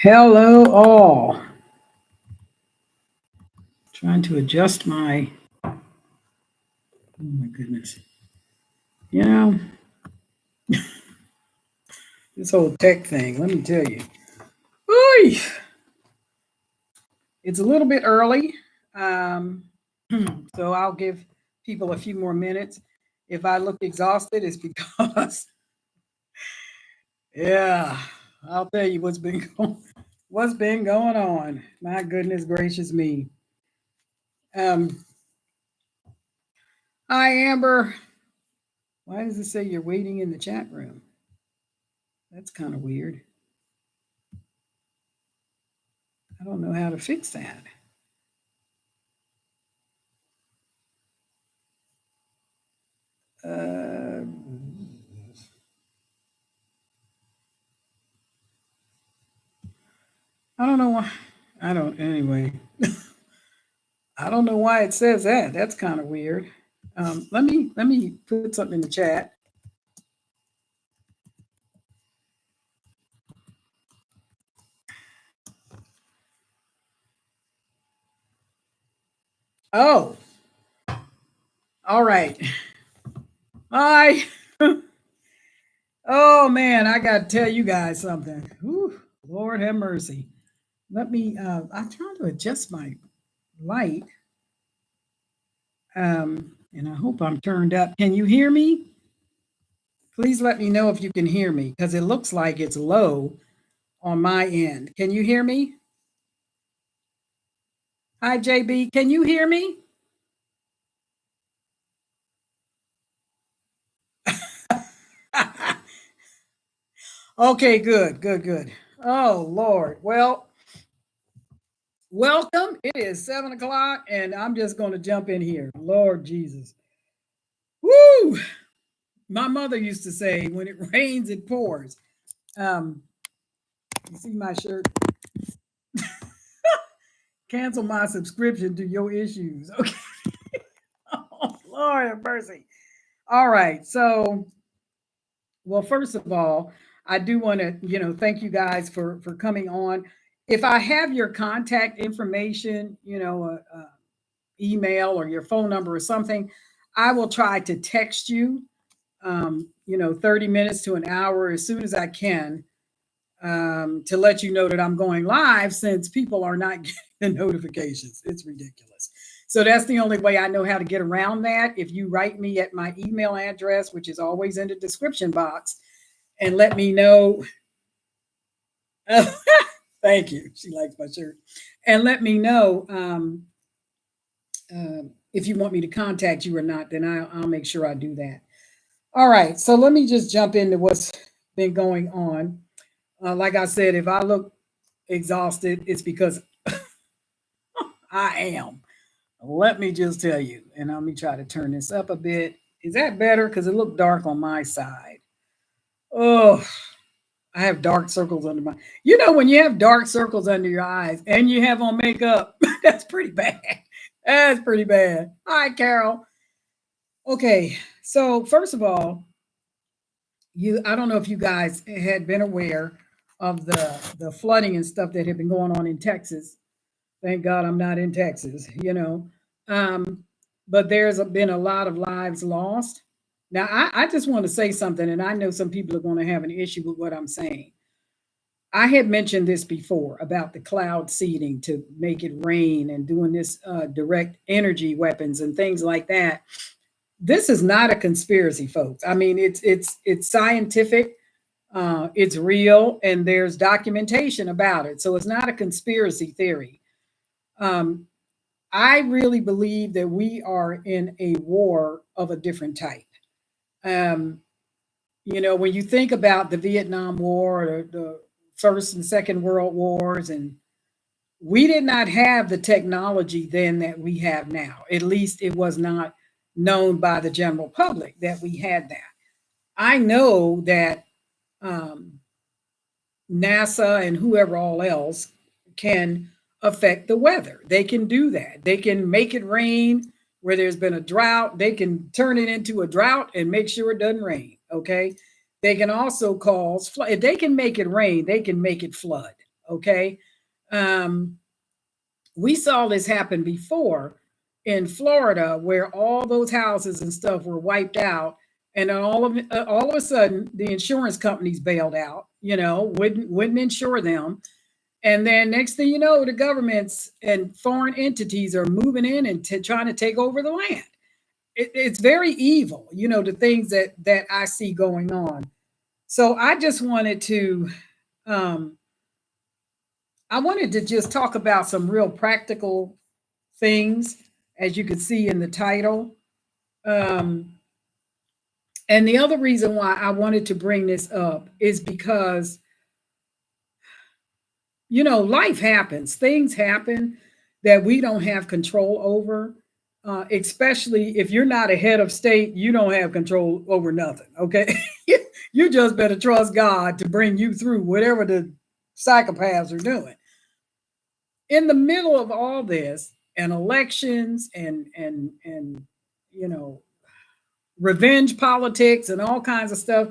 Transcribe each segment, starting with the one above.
Hello, all. Trying to adjust my. Oh my goodness. You know, this whole tech thing, let me tell you. Ooh, it's a little bit early. Um, so I'll give people a few more minutes. If I look exhausted, it's because, yeah, I'll tell you what's been going on. My goodness gracious me. Um, Hi, Amber. Why does it say you're waiting in the chat room? That's kind of weird. I don't know how to fix that. Uh, I don't know why. I don't. Anyway, I don't know why it says that. That's kind of weird. Let me put something in the chat. Oh, all right. Hi. Oh man, I got to tell you guys something. Whew, Lord have mercy. Let me. I'm trying to adjust my light. And I hope I'm turned up. Can you hear me? Please let me know if you can hear me because it looks like it's low on my end. Can you hear me? Hi, JB. Can you hear me? Okay, good, good, good. Oh, Lord. Well, welcome. It is 7 o'clock, and I'm just going to jump in here. Lord Jesus. Woo! My mother used to say, when it rains, it pours. Um, you see my shirt? Cancel my subscription to your issues. Okay. Oh, Lord have mercy. All right. So, well, first of all, I do want to, thank you guys for coming on. If I have your contact information, email or your phone number or something, I will try to text you, 30 minutes to an hour as soon as I can, to let you know that I'm going live since people are not getting the notifications. It's ridiculous. So that's the only way I know how to get around that. If you write me at my email address, which is always in the description box, and let me know. Thank you. She likes my shirt. And let me know if you want me to contact you or not, then I'll make sure I do that. All right. So let me just jump into what's been going on. Like I said, if I look exhausted, it's because I am. Let me just tell you. And let me try to turn this up a bit. Is that better? Because it looked dark on my side. Oh, I have dark circles under my. When you have dark circles under your eyes and you have on makeup, that's pretty bad. That's pretty bad. Hi, Carol. Okay, so first of all, I don't know if you guys had been aware of the flooding and stuff that had been going on in Texas. Thank God I'm not in Texas. Um, but there's been a lot of lives lost. Now, I just want to say something, and I know some people are going to have an issue with what I'm saying. I had mentioned this before about the cloud seeding to make it rain and doing this direct energy weapons and things like that. This is not a conspiracy, folks. I mean, it's scientific, it's real, and there's documentation about it. So it's not a conspiracy theory. Um, I really believe that we are in a war of a different type. Um, when you think about the Vietnam War, or the First and Second World Wars, and we did not have the technology then that we have now. At least it was not known by the general public that we had that. I know that um, NASA and whoever all else can affect the weather. They can do that. They can make it rain where there's been a drought. They can turn it into a drought and make sure it doesn't rain. Okay. They can also cause flood. If they can make it rain, they can make it flood. Okay. Um, we saw this happen before in Florida, where all those houses and stuff were wiped out, and then all of a sudden the insurance companies bailed out. Wouldn't insure them, and then next thing you know, the governments and foreign entities are moving in and trying to take over the land. It's very evil, the things that I see going on. So um, I wanted to just talk about some real practical things, as you can see in the title. Um, and the other reason why I wanted to bring this up is because, life happens, things happen that we don't have control over. Especially if you're not a head of state, you don't have control over nothing. Okay. You just better trust God to bring you through whatever the psychopaths are doing. In the middle of all this, and elections and you know revenge politics and all kinds of stuff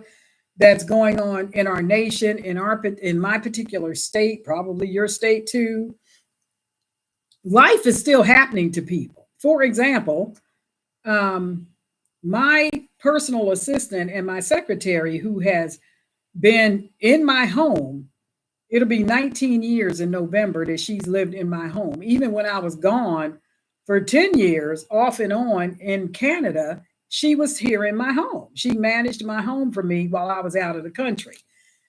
that's going on in our nation, in my particular state, probably your state too, life is still happening to people. For example, um, my personal assistant and my secretary, who has been in my home, it'll be 19 years in November that she's lived in my home. Even when I was gone for 10 years, off and on in Canada, she was here in my home. She managed my home for me while I was out of the country.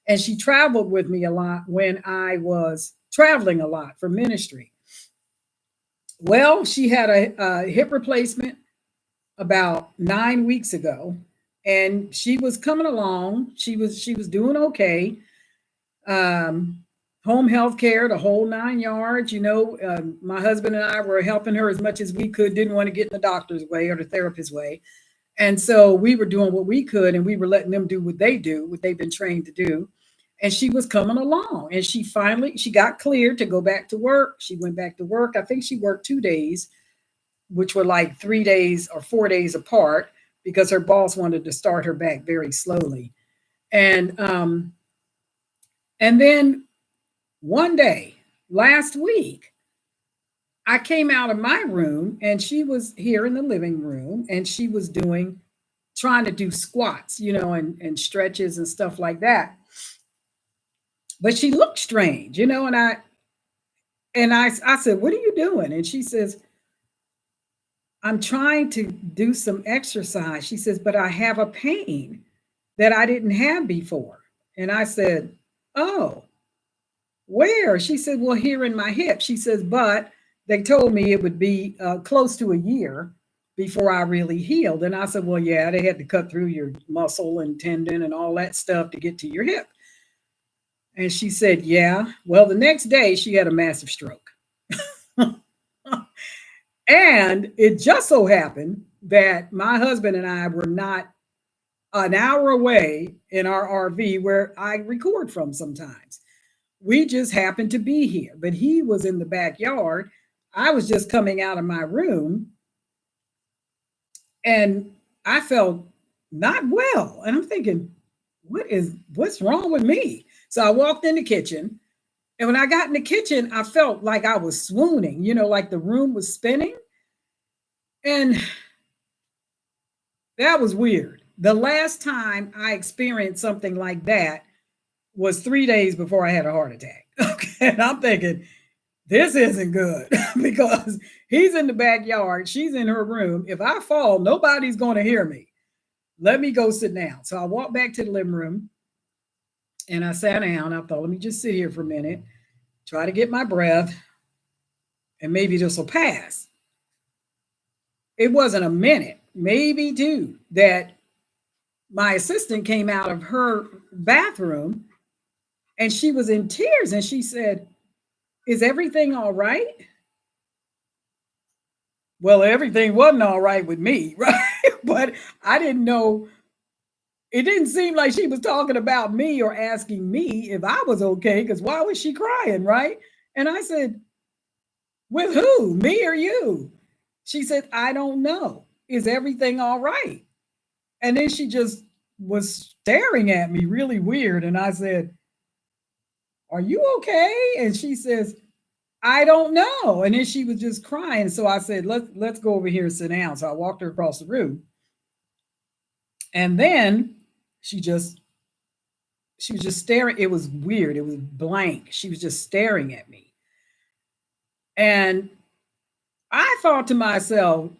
And she traveled with me a lot when I was traveling a lot for ministry. Well, she had a hip replacement about 9 weeks ago, and she was coming along. She was doing okay. Um, Home health care, the whole 9 yards. My husband and I were helping her as much as we could. Didn't want to get in the doctor's way or the therapist's way, and so we were doing what we could, and we were letting them do what they do, what they've been trained to do. And she was coming along, and she got cleared to go back to work. She went back to work. I think she worked 2 days, which were like 3 days or 4 days apart, because her boss wanted to start her back very slowly. And then one day last week, I came out of my room and she was here in the living room, and she was trying to do squats, and stretches and stuff like that. But she looked strange, and I said, "What are you doing?" And she says, "I'm trying to do some exercise." She says, "But I have a pain that I didn't have before." And I said, "Oh, where?" She said, "Well, here in my hip." She says, "But they told me it would be close to a year before I really healed." And I said, "Well, yeah, they had to cut through your muscle and tendon and all that stuff to get to your hip." And she said, "Yeah." Well, the next day she had a massive stroke. And it just so happened that my husband and I were not an hour away in our RV where I record from sometimes. We just happened to be here, but he was in the backyard. I was just coming out of my room, and I felt not well. And I'm thinking, what's wrong with me? So I walked in the kitchen, and when I got in the kitchen, I felt like I was swooning, like the room was spinning. And that was weird. The last time I experienced something like that was 3 days before I had a heart attack. Okay. And I'm thinking, this isn't good because he's in the backyard. She's in her room. If I fall, nobody's going to hear me. Let me go sit down. So I walked back to the living room and I sat down. I thought, let me just sit here for a minute, try to get my breath, and maybe this will pass. It wasn't a minute, maybe two, that my assistant came out of her bathroom and she was in tears, and she said, "Is everything all right?" Well, everything wasn't all right with me, right? But I didn't know. It didn't seem like she was talking about me or asking me if I was okay, because why was she crying, right? And I said, "With who, me or you?" She said, "I don't know. Is everything all right?" And then she just was staring at me really weird. And I said, are you okay? And she says, I don't know. And then she was just crying. So I said, let's go over here and sit down. So I walked her across the room. And then she just she was just staring. It was weird. It was blank. She was just staring at me. And I thought to myself,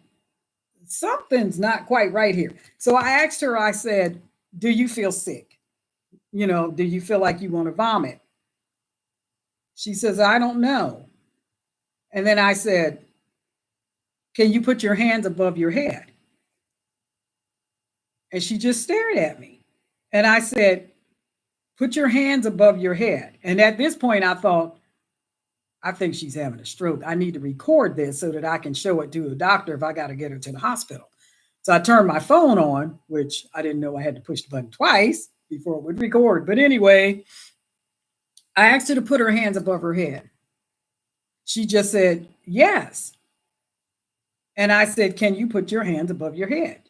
something's not quite right here. So I asked her, I said, do you feel sick? Do you feel like you want to vomit? She says, I don't know. And then I said, can you put your hands above your head? And she just stared at me. And I said, put your hands above your head. And at this point, I thought, I think she's having a stroke. I need to record this so that I can show it to a doctor if I got to get her to the hospital. So I turned my phone on, which I didn't know I had to push the button twice before it would record. But anyway, I asked her to put her hands above her head. She just said, yes. And I said, can you put your hands above your head?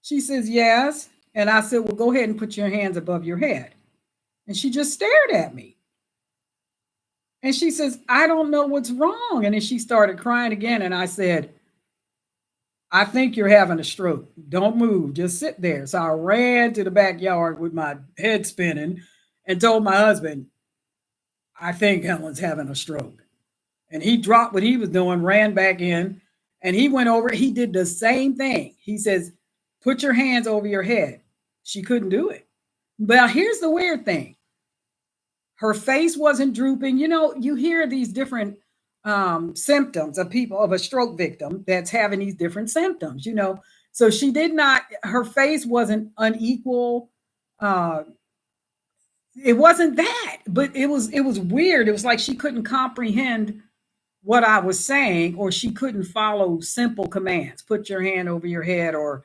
She says, yes. And I said, well, go ahead and put your hands above your head. And she just stared at me. And she says, I don't know what's wrong. And then she started crying again. And I said, I think you're having a stroke. Don't move. Just sit there. So I ran to the backyard with my head spinning and told my husband, I think Helen's having a stroke. And he dropped what he was doing, ran back in, and he went over. He did the same thing. He says, put your hands over your head. She couldn't do it. But here's the weird thing. Her face wasn't drooping. You hear these different symptoms of people, of a stroke victim that's having these different symptoms, So she did not, her face wasn't unequal. It wasn't that, but it was weird. It was like she couldn't comprehend what I was saying, or she couldn't follow simple commands. Put your hand over your head, or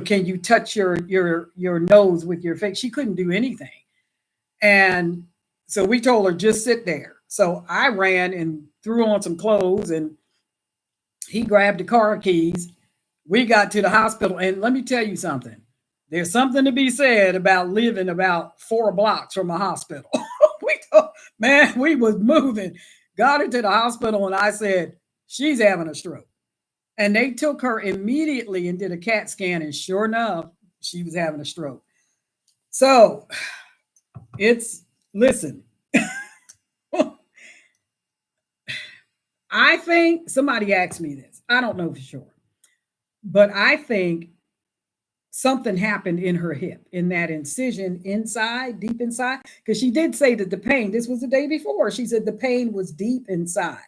can you touch your nose with your face? She couldn't do anything. And so we told her, just sit there. So I ran and threw on some clothes, and he grabbed the car keys. We got to the hospital, and let me tell you something. There's something to be said about living about 4 blocks from a hospital. We was moving. Got her to the hospital, and I said, she's having a stroke. And they took her immediately and did a CAT scan, and sure enough, she was having a stroke. So listen, I think somebody asked me this. I don't know for sure, but I think something happened in her hip, in that incision inside, deep inside, because she did say that the pain, this was the day before, she said the pain was deep inside.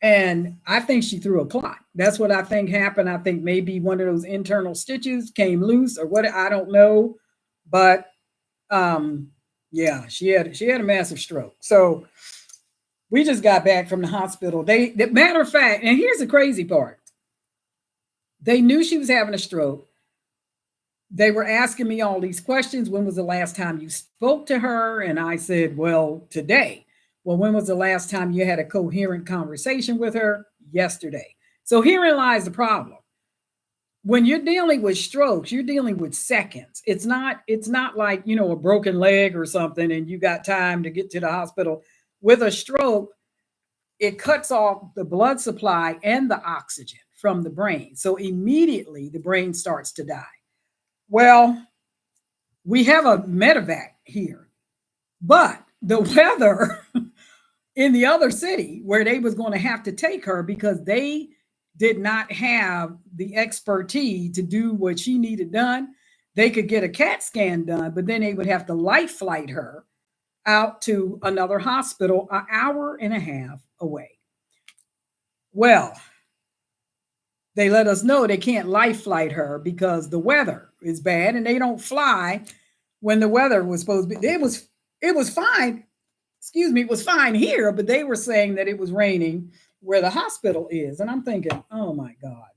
And I think she threw a clot. That's what I think happened. I think maybe one of those internal stitches came loose or what, I don't know. But yeah, she had a massive stroke. So we just got back from the hospital. Matter of fact, and here's the crazy part. They knew she was having a stroke. They were asking me all these questions. When was the last time you spoke to her? And I said, well, today. Well, when was the last time you had a coherent conversation with her? Yesterday. So herein lies the problem. When you're dealing with strokes, you're dealing with seconds. It's not like, a broken leg or something and you got time to get to the hospital. With a stroke, it cuts off the blood supply and the oxygen from the brain. So immediately the brain starts to die. Well, we have a medevac here, but the weather in the other city where they was going to have to take her, because they did not have the expertise to do what she needed done. They could get a CAT scan done, but then they would have to life flight her out to another hospital an hour and a half away. Well, they let us know they can't life flight her because the weather is bad, and they don't fly when the weather was supposed to be. It was fine. Excuse me, it was fine here, but they were saying that it was raining where the hospital is. And I'm thinking, oh my God.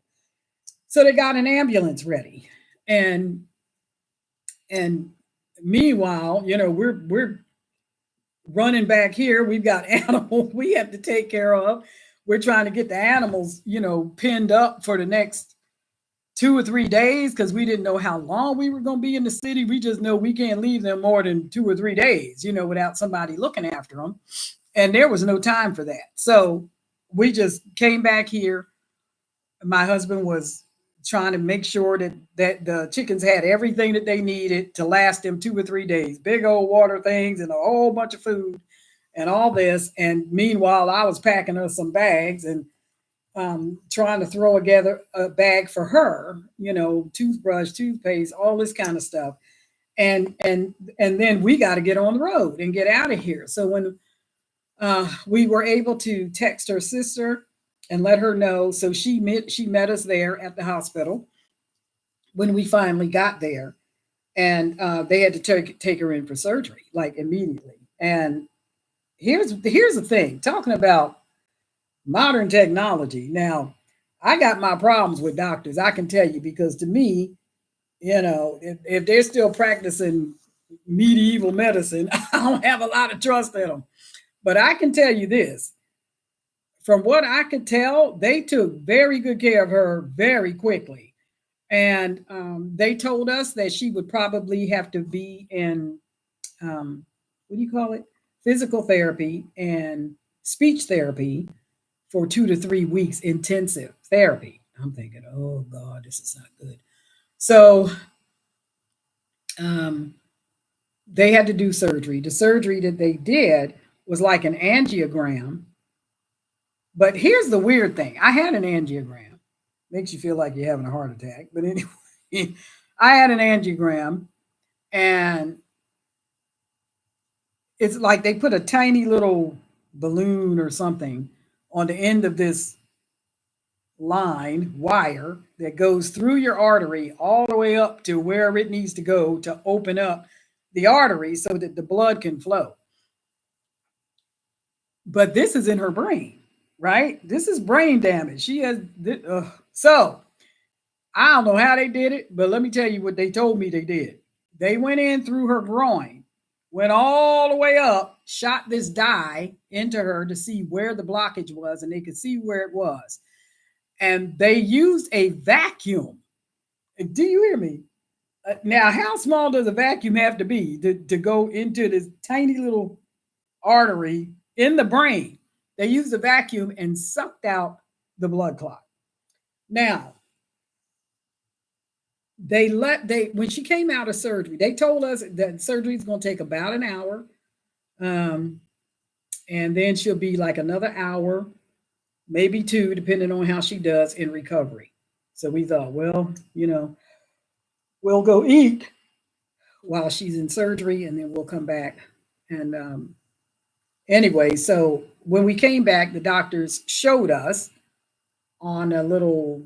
So they got an ambulance ready. And meanwhile, we're running back here. We've got animals we have to take care of. We're trying to get the animals, pinned up for the next 2 or 3 days because we didn't know how long we were going to be in the city. We just know we can't leave them more than 2 or 3 days, without somebody looking after them. And there was no time for that. So we just came back here. My husband was trying to make sure that the chickens had everything that they needed to last them 2 or 3 days. Big old water things and a whole bunch of food and all this. And meanwhile, I was packing us some bags and trying to throw together a bag for her, toothbrush, toothpaste, all this kind of stuff. And then we got to get on the road and get out of here. So when we were able to text her sister and let her know, so she met us there at the hospital when we finally got there, and they had to take her in for surgery like immediately. And here's the thing, talking about modern technology. Now, I got my problems with doctors, I can tell you, because to me, if they're still practicing medieval medicine, I don't have a lot of trust in them. But I can tell you this, from what I could tell, they took very good care of her very quickly. And they told us that she would probably have to be in, what do you call it? Physical therapy and speech therapy for 2 to 3 weeks, intensive therapy. I'm thinking, oh God, this is not good. So they had to do surgery. The surgery that they did was like an angiogram. But here's the weird thing. I had an angiogram. Makes you feel like you're having a heart attack. But anyway, I had an angiogram, and it's like they put a tiny little balloon or something on the end of this line, wire, that goes through your artery all the way up to where it needs to go to open up the artery so that the blood can flow. But this is in her brain, right? This is brain damage. She has, so I don't know how they did it, but let me tell you what they told me they did. They went in through her groin, went all the way up, shot this dye into her to see where the blockage was, and they could see where it was. And they used a vacuum. Do you hear me? Now, how small does a vacuum have to be to go into this tiny little artery in the brain? They used a vacuum and sucked out the blood clot. Now, when she came out of surgery, they told us that surgery is going to take about an hour, and then she'll be like another hour, maybe two, depending on how she does in recovery. So we thought, well, we'll go eat while she's in surgery, and then we'll come back. And anyway, so when we came back, the doctors showed us on a little,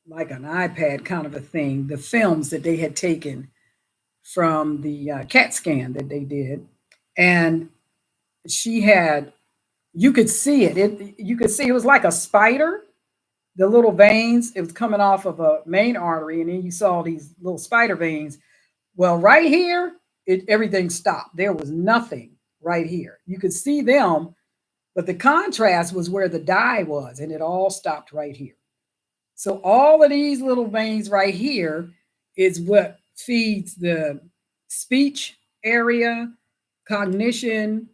like an iPad kind of a thing, the films that they had taken from the CAT scan that they did. And she had, you could see it. You could see it was like a spider. The little veins, it was coming off of a main artery, and then you saw these little spider veins. Well, right here, everything stopped. There was nothing right here. You could see them, but the contrast was where the dye was, and it all stopped right here. So all of these little veins right here is what feeds the speech area, cognition,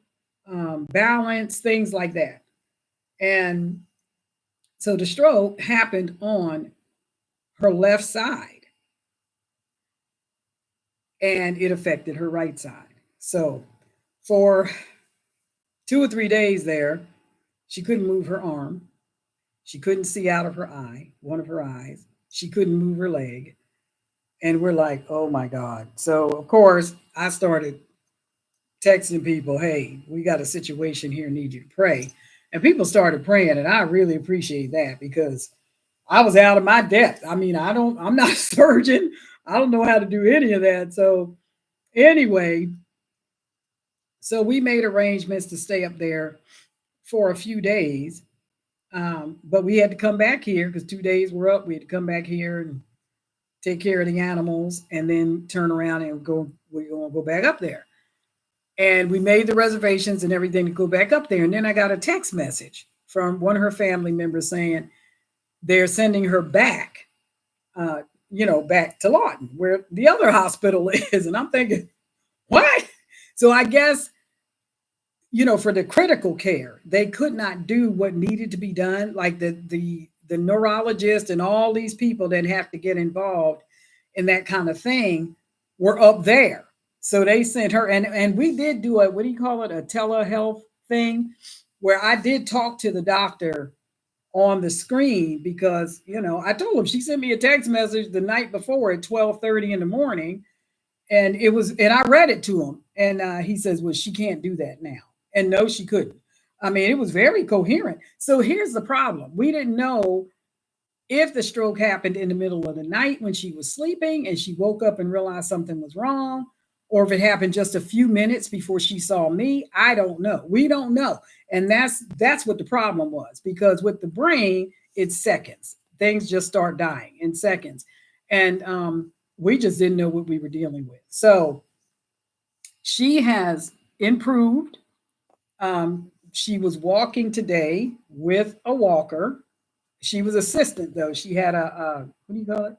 balance, things like that. And so the stroke happened on her left side, and it affected her right side. So for 2 or 3 days there, she couldn't move her arm. She couldn't see out of her eye, one of her eyes. She couldn't move her leg. And we're like, oh my God. So, of course, I started texting people, hey, we got a situation here, need you to pray. And people started praying, and I really appreciate that, because I was out of my depth. I mean, I'm not a surgeon. I don't know how to do any of that. So anyway, so we made arrangements to stay up there for a few days. But we had to come back here because 2 days were up. We had to come back here and take care of the animals, and then turn around and we're going to go back up there. And we made the reservations and everything to go back up there. And then I got a text message from one of her family members saying they're sending her back. back to Lawton, where the other hospital is. And I'm thinking, what? So I guess, for the critical care, they could not do what needed to be done. Like the neurologist and all these people that have to get involved in that kind of thing were up there. So they sent her, and we did do a, what do you call it, a telehealth thing, where I did talk to the doctor on the screen because I told him, she sent me a text message the night before at 12:30 in the morning, and I read it to him, and he says, well, she can't do that now. And no, she couldn't. I mean, it was very coherent. So here's the problem: we didn't know if the stroke happened in the middle of the night when she was sleeping and she woke up and realized something was wrong, or if it happened just a few minutes before she saw me. I don't know. We don't know. And that's what the problem was, because with the brain, it's seconds. Things just start dying in seconds. And we just didn't know what we were dealing with. So she has improved. She was walking today with a walker. She was assistant though. She had a what do you call it?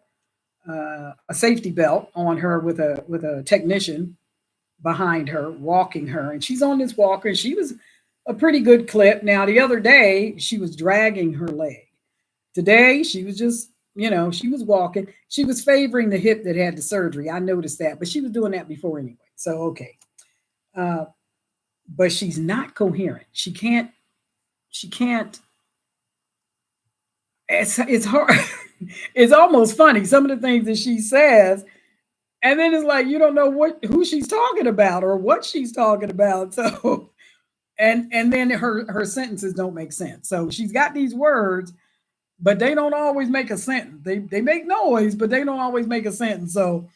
A safety belt on her with a technician behind her walking her, and she's on this walker. And she was a pretty good clip. Now the other day she was dragging her leg. Today she was just she was walking. She was favoring the hip that had the surgery. I noticed that, but she was doing that before anyway. So okay, but she's not coherent. She can't. It's hard. It's almost funny, some of the things that she says, and then it's like you don't know who she's talking about or what she's talking about. So and then her sentences don't make sense. So she's got these words, but they don't always make a sentence. They make noise, but they don't always make a sentence. So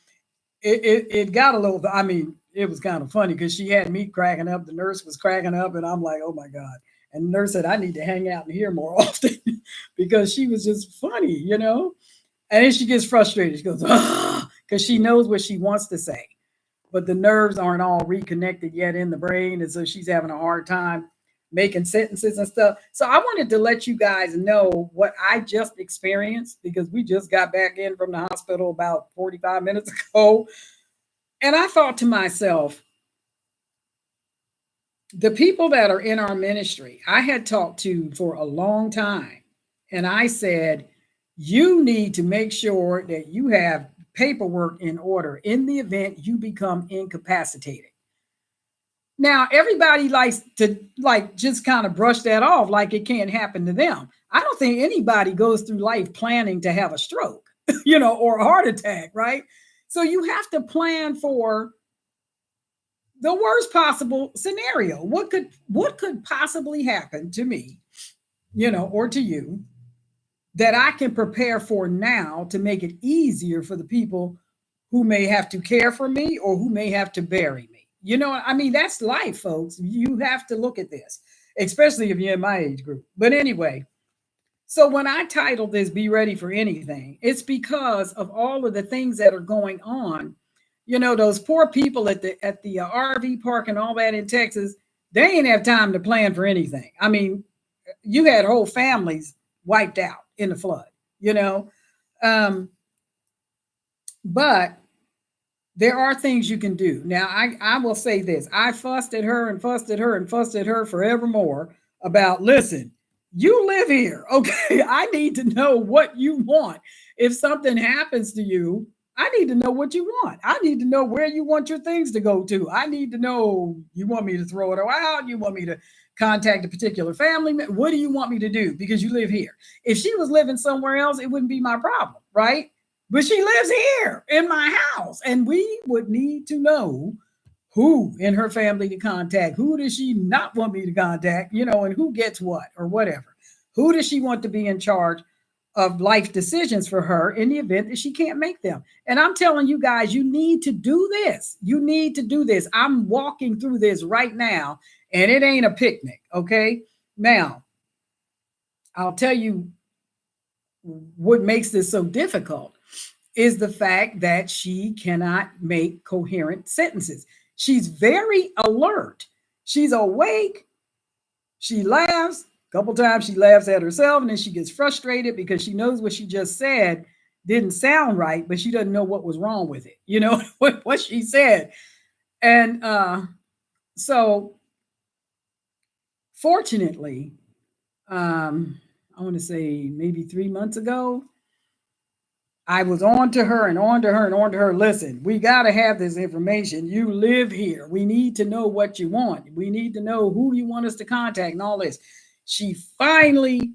it got a little, I mean, it was kind of funny because she had me cracking up. The nurse was cracking up, and I'm like, oh my God. And the nurse said, I need to hang out in here more often because she was just funny. And then she gets frustrated. She goes, because she knows what she wants to say, but the nerves aren't all reconnected yet in the brain. And so she's having a hard time making sentences and stuff. So I wanted to let you guys know what I just experienced, because we just got back in from the hospital about 45 minutes ago. And I thought to myself, the people that are in our ministry, I had talked to for a long time. And I said, you need to make sure that you have paperwork in order in the event you become incapacitated. Now, everybody likes to just kind of brush that off like it can't happen to them. I don't think anybody goes through life planning to have a stroke, or a heart attack, right? So you have to plan for the worst possible scenario. What could possibly happen to me, or to you, that I can prepare for now to make it easier for the people who may have to care for me or who may have to bury me. I mean, that's life, folks. You have to look at this, especially if you're in my age group. But anyway, so when I titled this Be Ready for Anything, it's because of all of the things that are going on. Those poor people at the RV park and all that in Texas, they ain't have time to plan for anything. I mean, you had whole families wiped out in the flood, but there are things you can do. Now, I will say this. I fussed at her and fussed at her and fussed at her forevermore about, listen, you live here, okay? I need to know what you want. If something happens to you, I need to know what you want. I need to know where you want your things to go to. I need to know, you want me to throw it out? You want me to contact a particular family? What do you want me to do? Because you live here. If she was living somewhere else, it wouldn't be my problem, right? But she lives here in my house, and we would need to know who in her family to contact. Who does she not want me to contact, and who gets what or whatever. Who does she want to be in charge of life decisions for her in the event that she can't make them? And I'm telling you guys, you need to do this. You need to do this. I'm walking through this right now, and it ain't a picnic, okay? Now, I'll tell you what makes this so difficult is the fact that she cannot make coherent sentences. She's very alert. She's awake. She laughs. A couple times she laughs at herself, and then she gets frustrated because she knows what she just said didn't sound right, but she doesn't know what was wrong with it. You know what she said. And so fortunately, I want to say maybe 3 months ago, I was on to her and on to her and on to her. Listen, we got to have this information. You live here. We need to know what you want. We need to know who you want us to contact and all this. She finally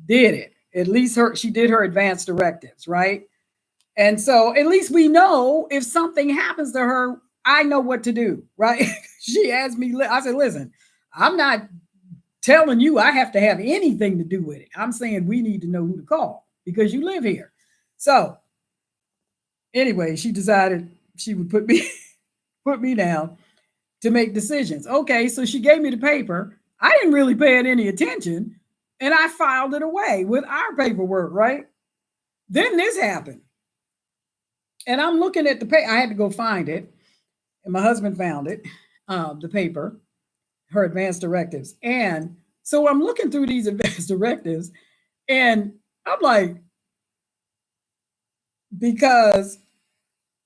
did it. At least she did her advanced directives, right? And so at least we know if something happens to her, I know what to do, right? She asked me, I said, listen, I'm not telling you I have to have anything to do with it. I'm saying we need to know who to call because you live here. So anyway, she decided she would put me put me down to make decisions. Okay, so she gave me the paper. I didn't really pay it any attention, and I filed it away with our paperwork, right? Then this happened. And I'm looking at the paper. I had to go find it, and my husband found it, the paper, her advanced directives. And so I'm looking through these advanced directives, and I'm like, because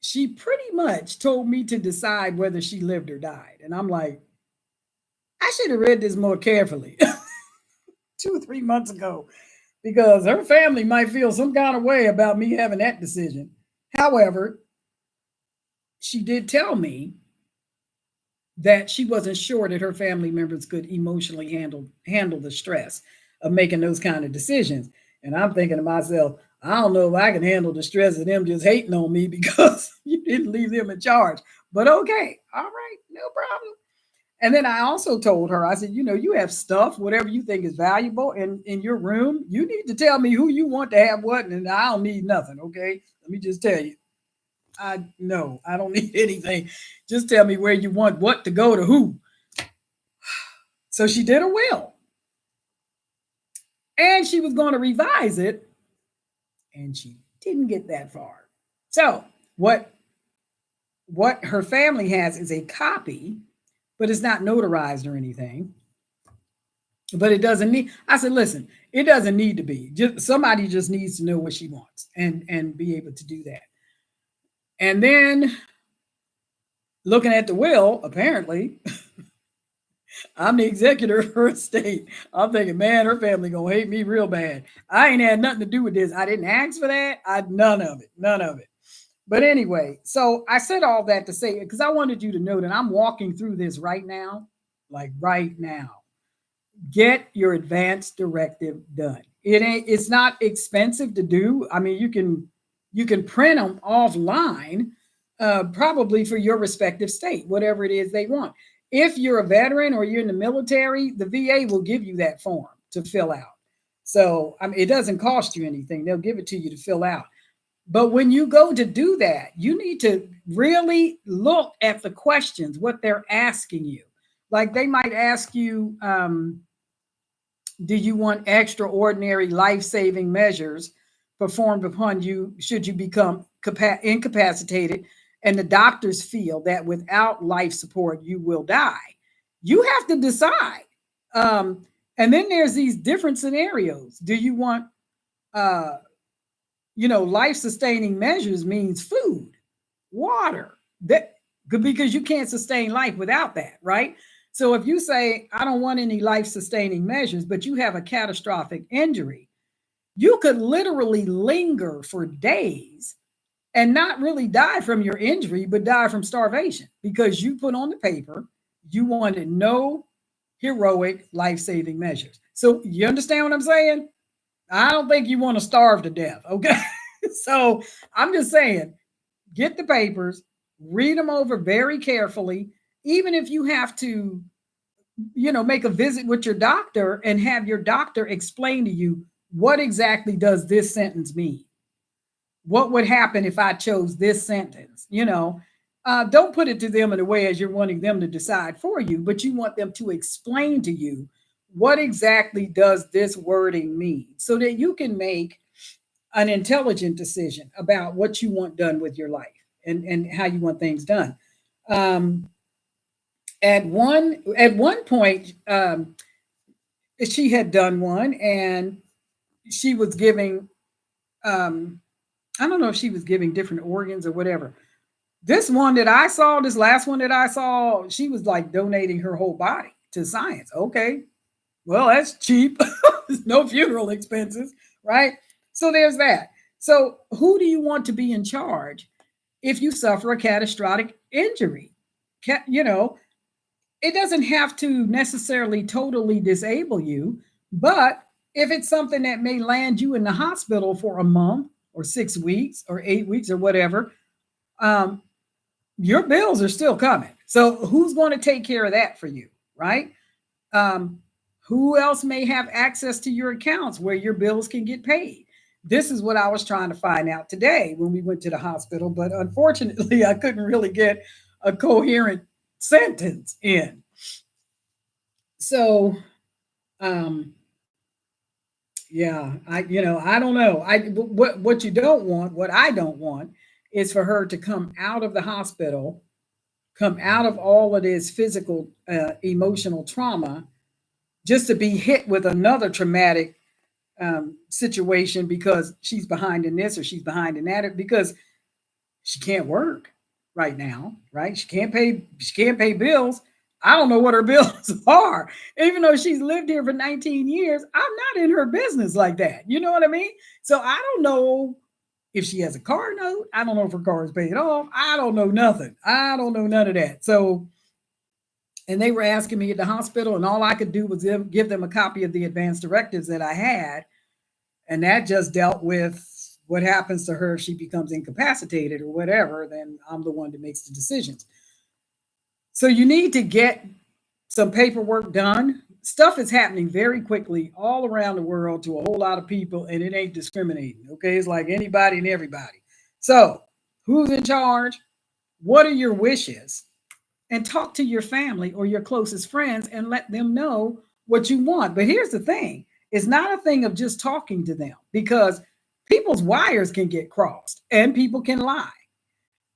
she pretty much told me to decide whether she lived or died. And I'm like, I should have read this more carefully 2 or 3 months ago because her family might feel some kind of way about me having that decision. However, she did tell me that she wasn't sure that her family members could emotionally handle the stress of making those kind of decisions. And I'm thinking to myself, I don't know if I can handle the stress of them just hating on me because you didn't leave them in charge. But okay, all right, no problem. And then I also told her, I said, you have stuff, whatever you think is valuable in your room. You need to tell me who you want to have what, and I don't need nothing. Okay. Let me just tell you. I don't need anything. Just tell me where you want what to go to who. So she did a will. And she was going to revise it. And she didn't get that far. So what her family has is a copy, but it's not notarized or anything. But it doesn't need, I said, listen, it doesn't need to be. Somebody just needs to know what she wants and be able to do that. And then looking at the will, apparently, I'm the executor of her estate. I'm thinking, man, her family gonna hate me real bad. I ain't had nothing to do with this. I didn't ask for that. None of it. But anyway, so I said all that to say, because I wanted you to know that I'm walking through this right now, like right now. Get your advanced directive done. It's not expensive to do. I mean, you can print them offline, probably for your respective state, whatever it is they want. If you're a veteran or you're in the military, the VA will give you that form to fill out. So it doesn't cost you anything. They'll give it to you to fill out. But when you go to do that, you need to really look at the questions, what they're asking you. Like they might ask you, do you want extraordinary life-saving measures performed upon you should you become incapacitated and the doctors feel that without life support you will die? You have to decide. And then there's these different scenarios. Do you want life-sustaining measures means food, water, that because you can't sustain life without that, right? So if you say, I don't want any life-sustaining measures, but you have a catastrophic injury, you could literally linger for days and not really die from your injury, but die from starvation because you put on the paper, you wanted no heroic life-saving measures. So you understand what I'm saying? I don't think you want to starve to death, okay? So I'm just saying, get the papers, read them over very carefully, even if you have to, make a visit with your doctor and have your doctor explain to you what exactly does this sentence mean? What would happen if I chose this sentence? Don't put it to them in a way as you're wanting them to decide for you, but you want them to explain to you what exactly does this wording mean so that you can make an intelligent decision about what you want done with your life and how you want things done. At one point, she had done one and she was giving I don't know if she was giving different organs or whatever. This one that I saw, this last one that I saw, she was like donating her whole body to science. Okay, well, that's cheap. No funeral expenses, right? So there's that. So who do you want to be in charge if you suffer a catastrophic injury? You know, it doesn't have to necessarily totally disable you, but if it's something that may land you in the hospital for a month or 6 weeks or 8 weeks or whatever, um, your bills are still coming. So who's going to take care of that for you, right? Um, who else may have access to your accounts where your bills can get paid? This is what I was trying to find out today when we went to the hospital, but unfortunately, I couldn't really get a coherent sentence in. So, um, yeah, I don't know. What you don't want, what I don't want, is for her to come out of the hospital, come out of all of this physical, emotional trauma, just to be hit with another traumatic situation because she's behind in this or she's behind in that, because she can't work right now, right? She can't pay bills. I don't know what her bills are. Even though she's lived here for 19 years, I'm not in her business like that. You know what I mean? So I don't know if she has a car note. I don't know if her car is paid off. I don't know nothing. I don't know none of that. So, and they were asking me at the hospital, and all I could do was give them a copy of the advanced directives that I had. And that just dealt with what happens to her if she becomes incapacitated or whatever. Then I'm the one that makes the decisions. So you need to get some paperwork done. Stuff is happening very quickly all around the world to a whole lot of people, and it ain't discriminating. Okay, it's like anybody and everybody. So, who's in charge? What are your wishes? And talk to your family or your closest friends and let them know what you want. But here's the thing, it's not a thing of just talking to them, because people's wires can get crossed and people can lie.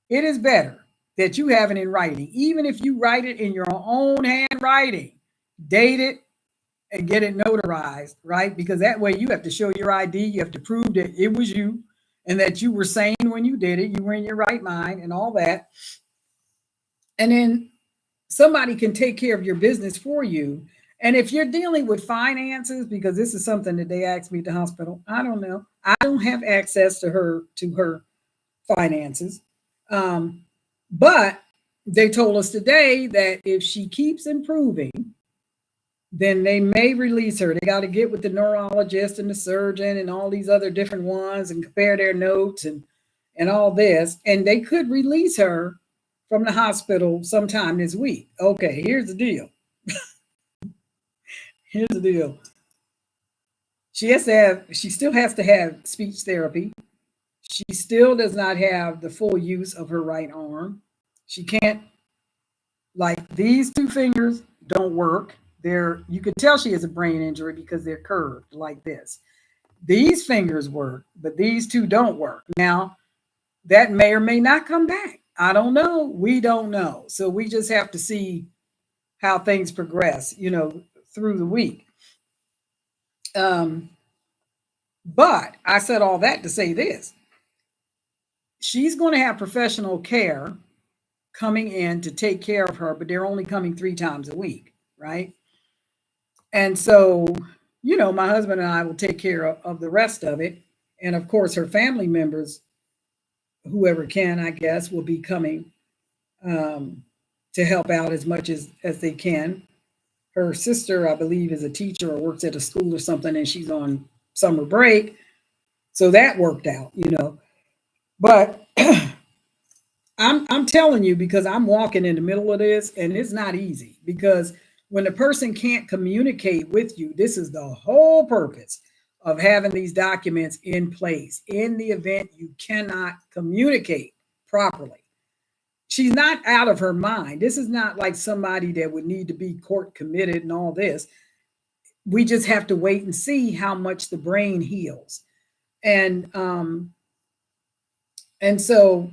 It is better that you have it in writing, even if you write it in your own handwriting, date it and get it notarized, right? Because that way you have to show your ID, you have to prove that it was you and that you were sane when you did it, you were in your right mind and all that. And then somebody can take care of your business for you. And if you're dealing with finances, because this is something that they asked me at the hospital, I don't know. I don't have access to her finances. But they told us today that if she keeps improving, then they may release her. They got to get with the neurologist and the surgeon and all these other different ones and compare their notes and all this. And they could release her from the hospital sometime this week. Okay, here's the deal. Here's the deal. She still has to have speech therapy. She still does not have the full use of her right arm. She can't, like, these two fingers don't work. You could tell she has a brain injury because they're curved like this. These fingers work, but these two don't work. Now, that may or may not come back. I don't know. We don't know. So we just have to see how things progress, through the week. But I said all that to say this. She's going to have professional care coming in to take care of her, but they're only coming 3 times a week, right? And so, my husband and I will take care of the rest of it. And of course, her family members, whoever can, I guess, will be coming to help out as much as they can. Her sister, I believe, is a teacher or works at a school or something, and she's on summer break. So that worked out. But I'm telling you, because I'm walking in the middle of this, and it's not easy, because when a person can't communicate with you, this is the whole purpose of having these documents in place in the event you cannot communicate properly. She's not out of her mind. This is not like somebody that would need to be court committed and all this. We just have to wait and see how much the brain heals. And so,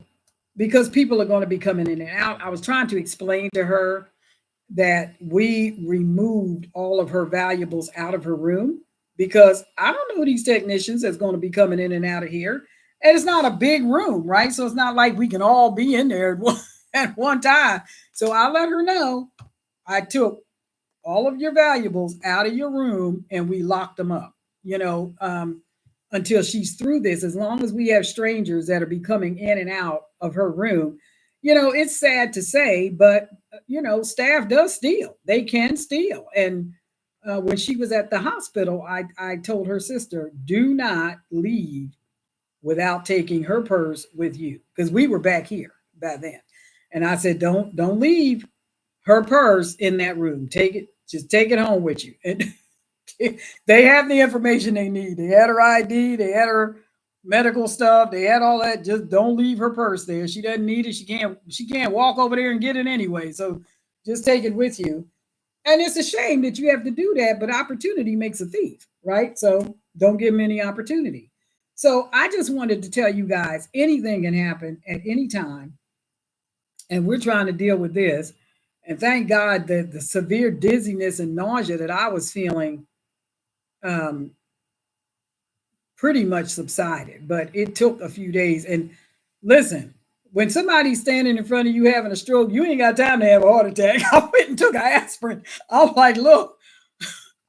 because people are going to be coming in and out, I was trying to explain to her that we removed all of her valuables out of her room, because I don't know these technicians that's going to be coming in and out of here. And it's not a big room, right? So it's not like we can all be in there at one time. So I let her know I took all of your valuables out of your room and we locked them up, you know, until she's through this. As long as we have strangers that are be coming in and out of her room, you know, it's sad to say, but, you know, staff does steal. They can steal. And when she was at the hospital, I told her sister, do not leave without taking her purse with you because we were back here by then. And I said, don't leave her purse in that room. Take it, just take it home with you. And they have the information they need. They had her ID, they had her medical stuff, they had all that. Just don't leave her purse there. She doesn't need it. She can't walk over there and get it anyway. So just take it with you. And it's a shame that you have to do that, but opportunity makes a thief, right? So don't give them any opportunity. So I just wanted to tell you guys anything can happen at any time. And we're trying to deal with this. And thank God that the severe dizziness and nausea that I was feeling um, pretty much subsided, but it took a few days. And listen, when somebody's standing in front of you having a stroke, you ain't got time to have a heart attack. I went and took an aspirin. I'm like, look,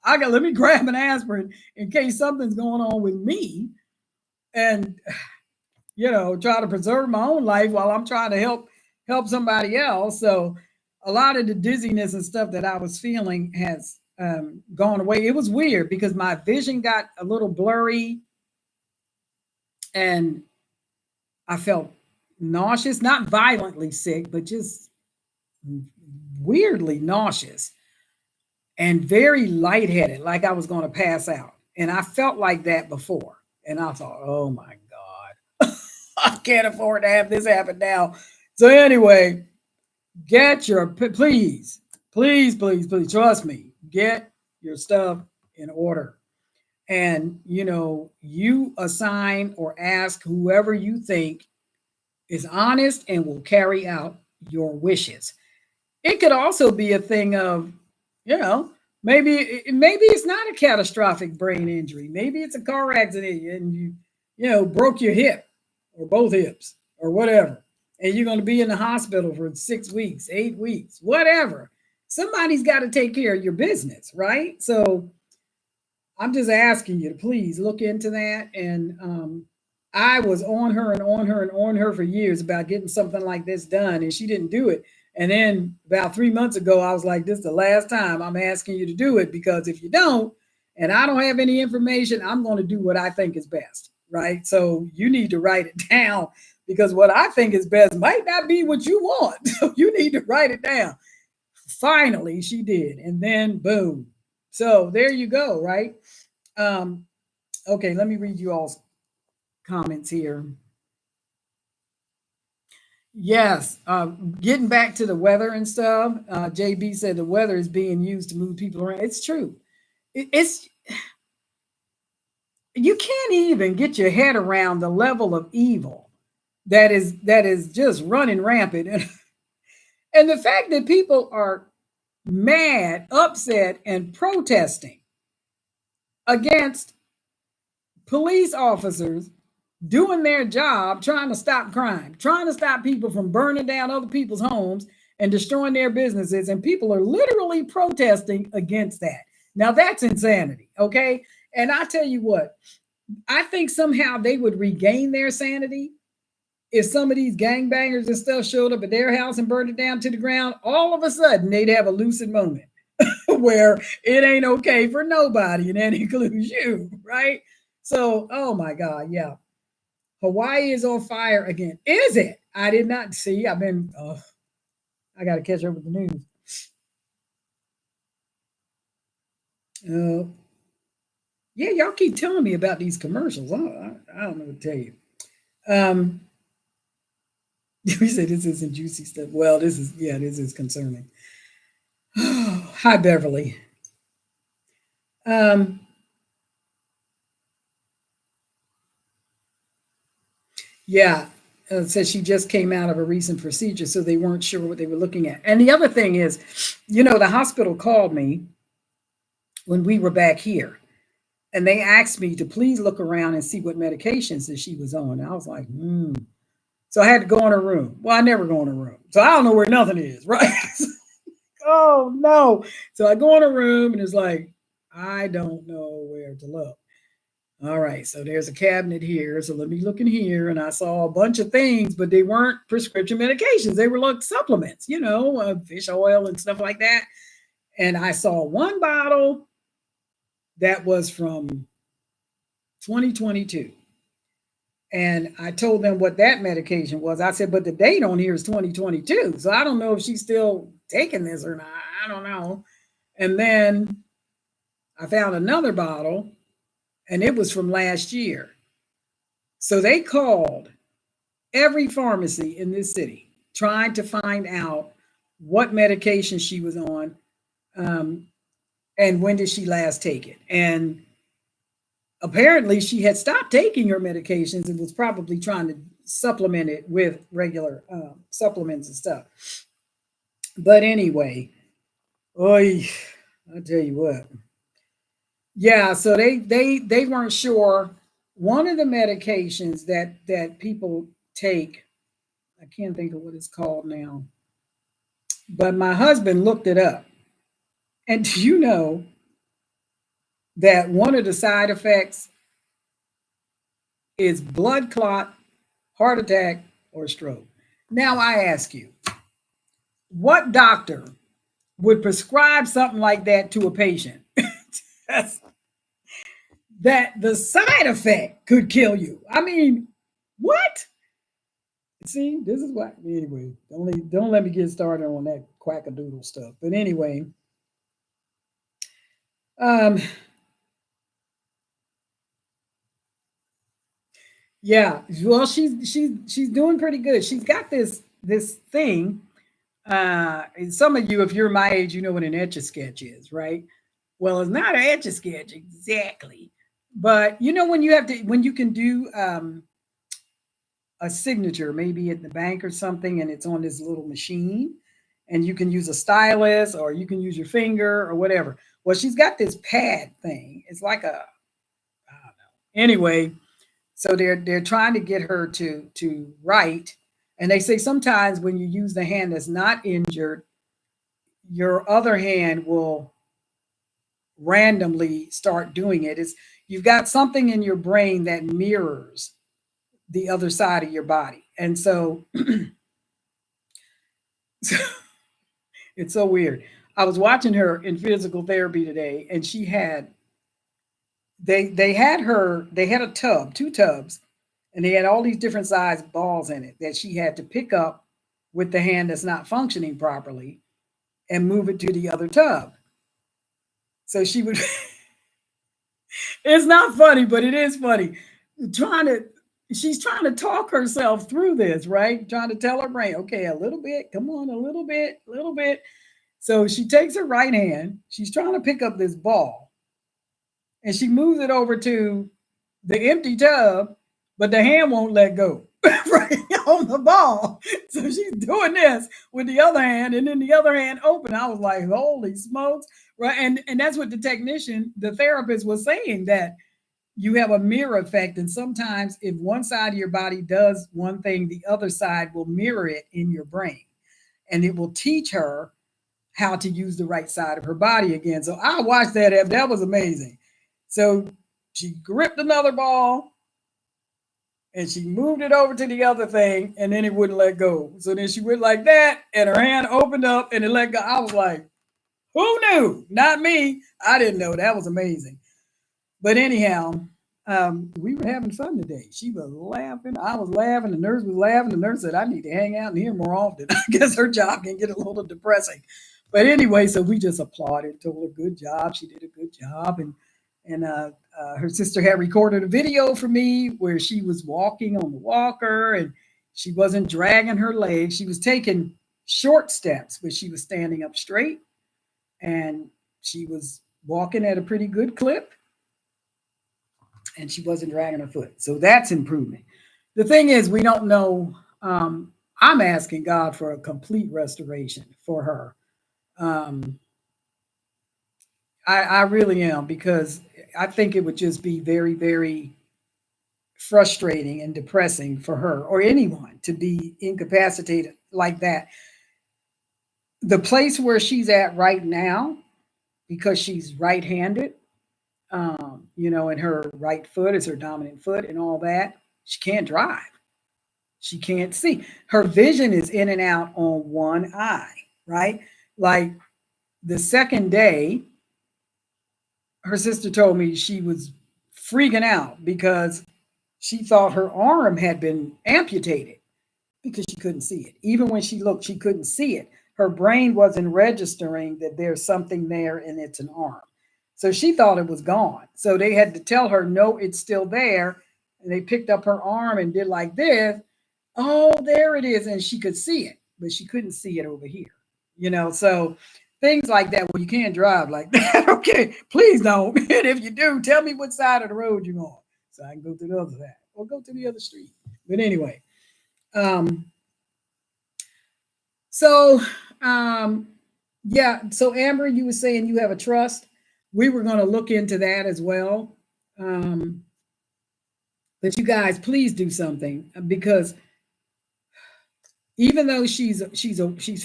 let me grab an aspirin in case something's going on with me, and try to preserve my own life while I'm trying to help somebody else. So a lot of the dizziness and stuff that I was feeling has gone away. It was weird because my vision got a little blurry and I felt nauseous, not violently sick, but just weirdly nauseous and very lightheaded, like I was going to pass out. And I felt like that before. And I thought, oh my God, I can't afford to have this happen now. So, anyway, please, please, please, please, trust me, get your stuff in order. And, you assign or ask whoever you think is honest and will carry out your wishes. It could also be a thing of, you know, maybe it's not a catastrophic brain injury. Maybe it's a car accident and you broke your hip or both hips or whatever. And you're going to be in the hospital for 6 weeks, 8 weeks, whatever. Somebody's got to take care of your business, right? So I'm just asking you to please look into that. And I was on her and on her and on her for years about getting something like this done, and she didn't do it. And then about 3 months ago, I was like, this is the last time I'm asking you to do it, because if you don't, and I don't have any information, I'm going to do what I think is best, right? So you need to write it down, because what I think is best might not be what you want. So you need to write it down. Finally, she did. And then boom. So there you go, right? Um, okay, let me read you all's comments here. Yes, getting back to the weather and stuff. JB said the weather is being used to move people around. It's true. It's you can't even get your head around the level of evil that is just running rampant, and the fact that people are mad, upset, and protesting against police officers doing their job, trying to stop crime, trying to stop people from burning down other people's homes and destroying their businesses. And people are literally protesting against that. Now, that's insanity, okay? And I tell you what, I think somehow they would regain their sanity if some of these gangbangers and stuff showed up at their house and burned it down to the ground. All of a sudden, they'd have a lucid moment where it ain't okay for nobody, and that includes you, right? So, oh my God, yeah. Hawaii is on fire again. Is it? I did not see. I got to catch up with the news. Yeah, y'all keep telling me about these commercials. I don't know what to tell you. Um, we said this isn't juicy stuff. Well, this is concerning. Hi, Beverly. Um, yeah, says she just came out of a recent procedure, so they weren't sure what they were looking at. And the other thing is, the hospital called me when we were back here, And they asked me to please look around and see what medications that she was on. And I was like, hmm. So I had to go in her room. Well, I never go in her room. So I don't know where nothing is, right? Oh no. So I go in her room and it's like, I don't know where to look. All right, so there's a cabinet here. So let me look in here. And I saw a bunch of things, but they weren't prescription medications. They were like supplements, fish oil and stuff like that. And I saw one bottle that was from 2022. And I told them what that medication was. I said, but the date on here is 2022. So I don't know if she's still taking this or not. I don't know. And then I found another bottle and it was from last year. So they called every pharmacy in this city trying to find out what medication she was on, um, and when did she last take it. And apparently she had stopped taking her medications and was probably trying to supplement it with regular supplements and stuff. But anyway, oy, I'll tell you what. Yeah, so they weren't sure. One of the medications that people take, I can't think of what it's called now, but my husband looked it up. And do you know that one of the side effects is blood clot, heart attack, or stroke? Now I ask you, what doctor would prescribe something like that to a patient? That the side effect could kill you. I mean, what? See, this is what. Anyway, don't let me get started on that quackadoodle stuff. But anyway, um, yeah. Well, she's doing pretty good. She's got this thing. And some of you, if you're my age, you know what an etch a sketch is, right? Well, it's not an etch a sketch exactly, but when you can do a signature, maybe at the bank or something, and it's on this little machine, and you can use a stylus or you can use your finger or whatever. Well, she's got this pad thing. It's like I don't know. Anyway, so they're trying to get her to write, and they say sometimes when you use the hand that's not injured, your other hand will randomly start doing it. It's you've got something in your brain that mirrors the other side of your body. And so, so it's so weird. I was watching her in physical therapy today, and she had they had a tub, two tubs, and they had all these different size balls in it that she had to pick up with the hand that's not functioning properly and move it to the other tub. So she would it's not funny, but it is funny. Trying to she's trying to talk herself through this, right? Trying to tell her brain, okay, a little bit, come on, a little bit. So she takes her right hand, she's trying to pick up this ball, and she moves it over to the empty tub, but the hand won't let go. Right on the ball. So she's doing this with the other hand, and then the other hand open. I was like, holy smokes. Right. And that's what the therapist was saying, that you have a mirror effect. And sometimes if one side of your body does one thing, the other side will mirror it in your brain. And it will teach her how to use the right side of her body again. So I watched that. That was amazing. So she gripped another ball and she moved it over to the other thing, and then it wouldn't let go. So then she went like that, and her hand opened up and it let go. I was like, who knew? Not me. I didn't know. That was amazing. But anyhow, we were having fun today. She was laughing. I was laughing. The nurse was laughing. The nurse said, I need to hang out in here more often. I guess her job can get a little depressing. But anyway, so we just applauded, told her good job. She did a good job. And her sister had recorded a video for me where she was walking on the walker and she wasn't dragging her legs. She was taking short steps, but she was standing up straight and she was walking at a pretty good clip and she wasn't dragging her foot. So that's improvement. The thing is, we don't know. I'm asking God for a complete restoration for her. Um, I really am, because I think it would just be very, very frustrating and depressing for her or anyone to be incapacitated like that. The place where she's at right now, because she's right-handed, and her right foot is her dominant foot and all that, she can't drive. She can't see. Her vision is in and out on one eye, right? Like the second day, her sister told me she was freaking out because she thought her arm had been amputated because she couldn't see it. Even when she looked, she couldn't see it. Her brain wasn't registering that there's something there and it's an arm. So she thought it was gone. So they had to tell her, no, it's still there. And they picked up her arm and did like this. Oh, there it is. And she could see it, but she couldn't see it over here. So things like that. Well, you can't drive like that. Okay, please don't. And if you do, tell me what side of the road you're on so I can go to the other side or go to the other street. But anyway, um, so yeah. So Amber, you were saying you have a trust. We were going to look into that as well. Um, but you guys, please do something because even though she's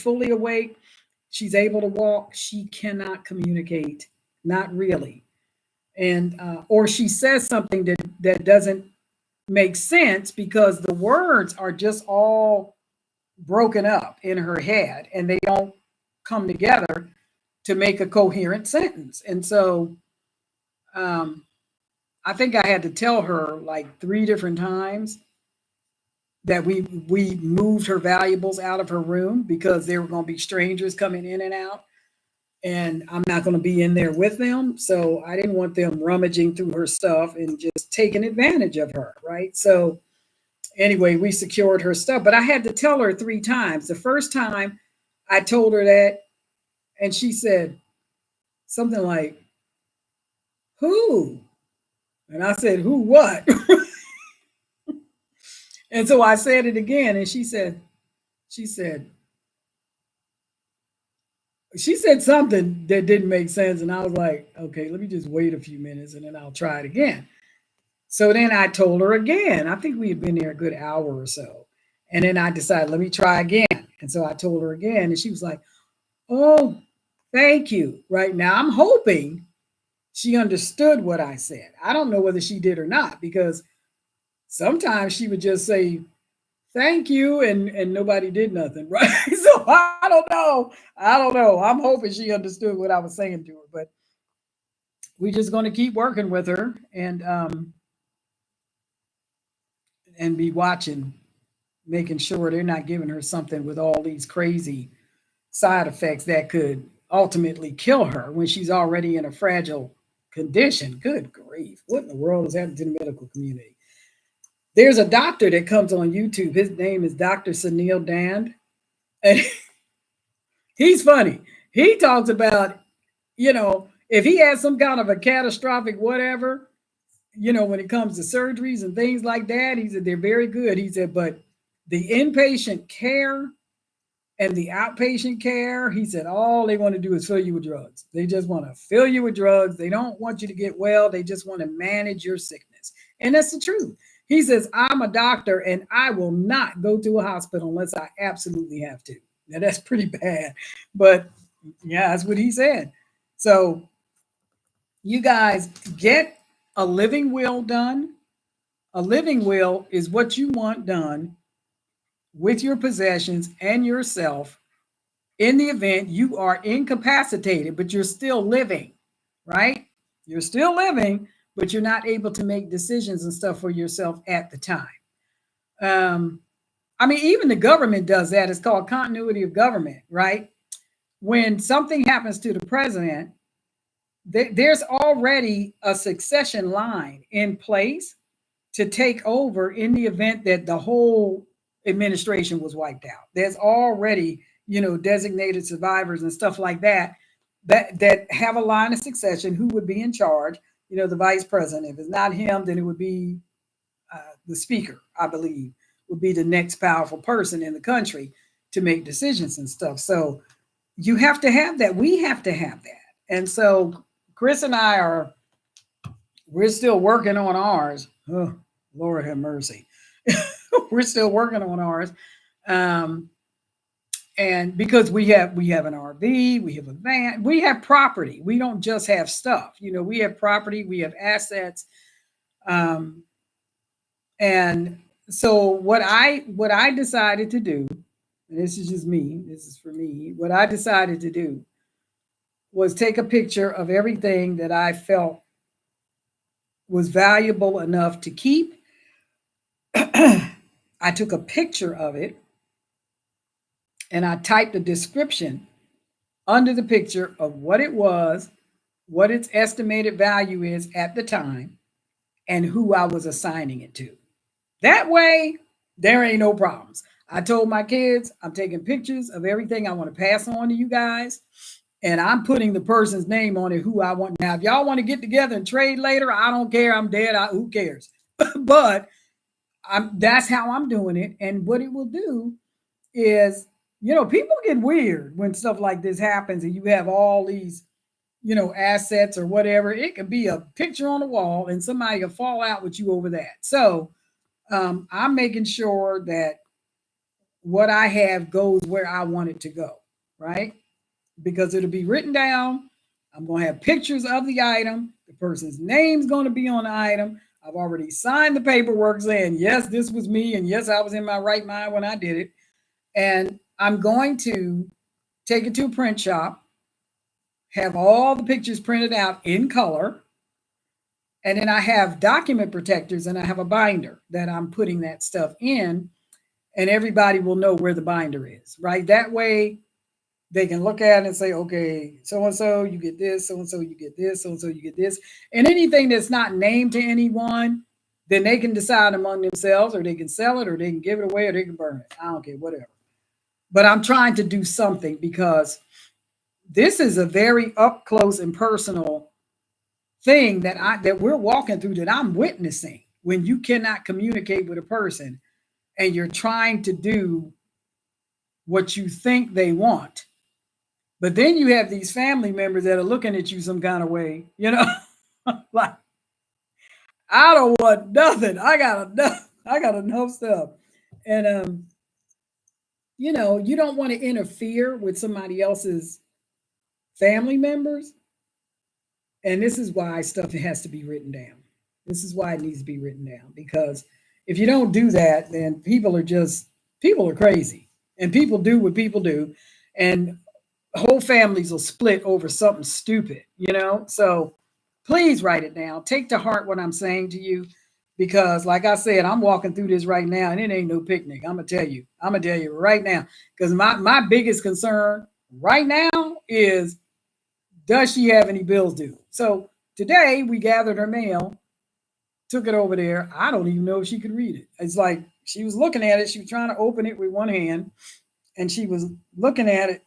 fully awake, she's able to walk, she cannot communicate, not really, and or she says something that doesn't make sense because the words are just all broken up in her head and they don't come together to make a coherent sentence. And so I think I had to tell her like 3 different times that we moved her valuables out of her room because there were going to be strangers coming in and out, and I'm not going to be in there with them. So I didn't want them rummaging through her stuff and just taking advantage of her, right? So anyway, we secured her stuff, but I had to tell her 3 times. The first time I told her that, and she said something like, "Who?" And I said, "Who what?" And so I said it again, and she said, she said something that didn't make sense. And I was like, okay, let me just wait a few minutes and then I'll try it again. So then I told her again. I think we had been there a good hour or so. And then I decided, let me try again. And so I told her again, and she was like, oh, thank you. Right now, I'm hoping she understood what I said. I don't know whether she did or not, because sometimes she would just say, thank you, and nobody did nothing, right? So I don't know. I'm hoping she understood what I was saying to her, but we're just going to keep working with her and be watching, making sure they're not giving her something with all these crazy side effects that could ultimately kill her when she's already in a fragile condition. Good grief. What in the world is happening to the medical community? There's a doctor that comes on YouTube. His name is Dr. Sunil Dand. And he's funny. He talks about, if he has some kind of a catastrophic whatever, when it comes to surgeries and things like that, he said they're very good. He said, but the inpatient care and the outpatient care, he said, all they want to do is fill you with drugs. They just want to fill you with drugs. They don't want you to get well. They just want to manage your sickness. And that's the truth. He says, I'm a doctor and I will not go to a hospital unless I absolutely have to. Now, that's pretty bad. But yeah, that's what he said. So you guys get a living will done. A living will is what you want done with your possessions and yourself in the event you are incapacitated, but you're still living, right? You're still living, but you're not able to make decisions and stuff for yourself at the time. I mean, even the government does that. It's called continuity of government, right? When something happens to the president, there's already a succession line in place to take over in the event that the whole administration was wiped out. There's already, designated survivors and stuff like that have a line of succession. Who would be in charge? The vice president. If it's not him, then it would be the speaker, I believe, would be the next powerful person in the country to make decisions and stuff. So you have to have that. We have to have that. And so Chris and I are We're still working on ours. Oh, Lord have mercy. We're still working on ours. Um, and because we have an RV, we have a van, we have property. We don't just have stuff. We have property, we have assets. Um, and so what I decided to do, and this is just me, this is for me. What I decided to do was take a picture of everything that I felt was valuable enough to keep. I took a picture of it and I typed a description under the picture of what it was, what its estimated value is at the time, and who I was assigning it to. That way, there ain't no problems. I told my kids I'm taking pictures of everything I want to pass on to you guys, and I'm putting the person's name on it who I want. Now, if y'all want to get together and trade later, I don't care. I'm dead. Who cares? But that's how I'm doing it. And what it will do is, people get weird when stuff like this happens and you have all these, assets or whatever. It could be a picture on the wall and somebody will fall out with you over that. So I'm making sure that what I have goes where I want it to go, right? Because it'll be written down. I'm going to have pictures of the item. The person's name's going to be on the item. I've already signed the paperwork saying, yes, this was me. And yes, I was in my right mind when I did it. And I'm going to take it to a print shop, have all the pictures printed out in color. And then I have document protectors and I have a binder that I'm putting that stuff in. And everybody will know where the binder is, right? That way, they can look at it and say, okay, so and so, you get this, so and so, you get this, so and so, you get this. And anything that's not named to anyone, then they can decide among themselves, or they can sell it, or they can give it away, or they can burn it. I don't care, whatever. But I'm trying to do something because this is a very up close and personal thing that we're walking through, that I'm witnessing. When you cannot communicate with a person and you're trying to do what you think they want, but then you have these family members that are looking at you some kind of way, like, I don't want nothing. I got enough. I got enough stuff. And you don't want to interfere with somebody else's family members. And this is why stuff has to be written down. This is why it needs to be written down. Because if you don't do that, then people are crazy. And people do what people do. And whole families will split over something stupid. So please write it down. Take to heart what I'm saying to you, because like I said, I'm walking through this right now and it ain't no picnic. I'm gonna tell you right now, because my biggest concern right now is, does she have any bills due? So today we gathered her mail, took it over there. I don't even know if she could read it. It's like she was looking at it, she was trying to open it with one hand, and she was looking at it.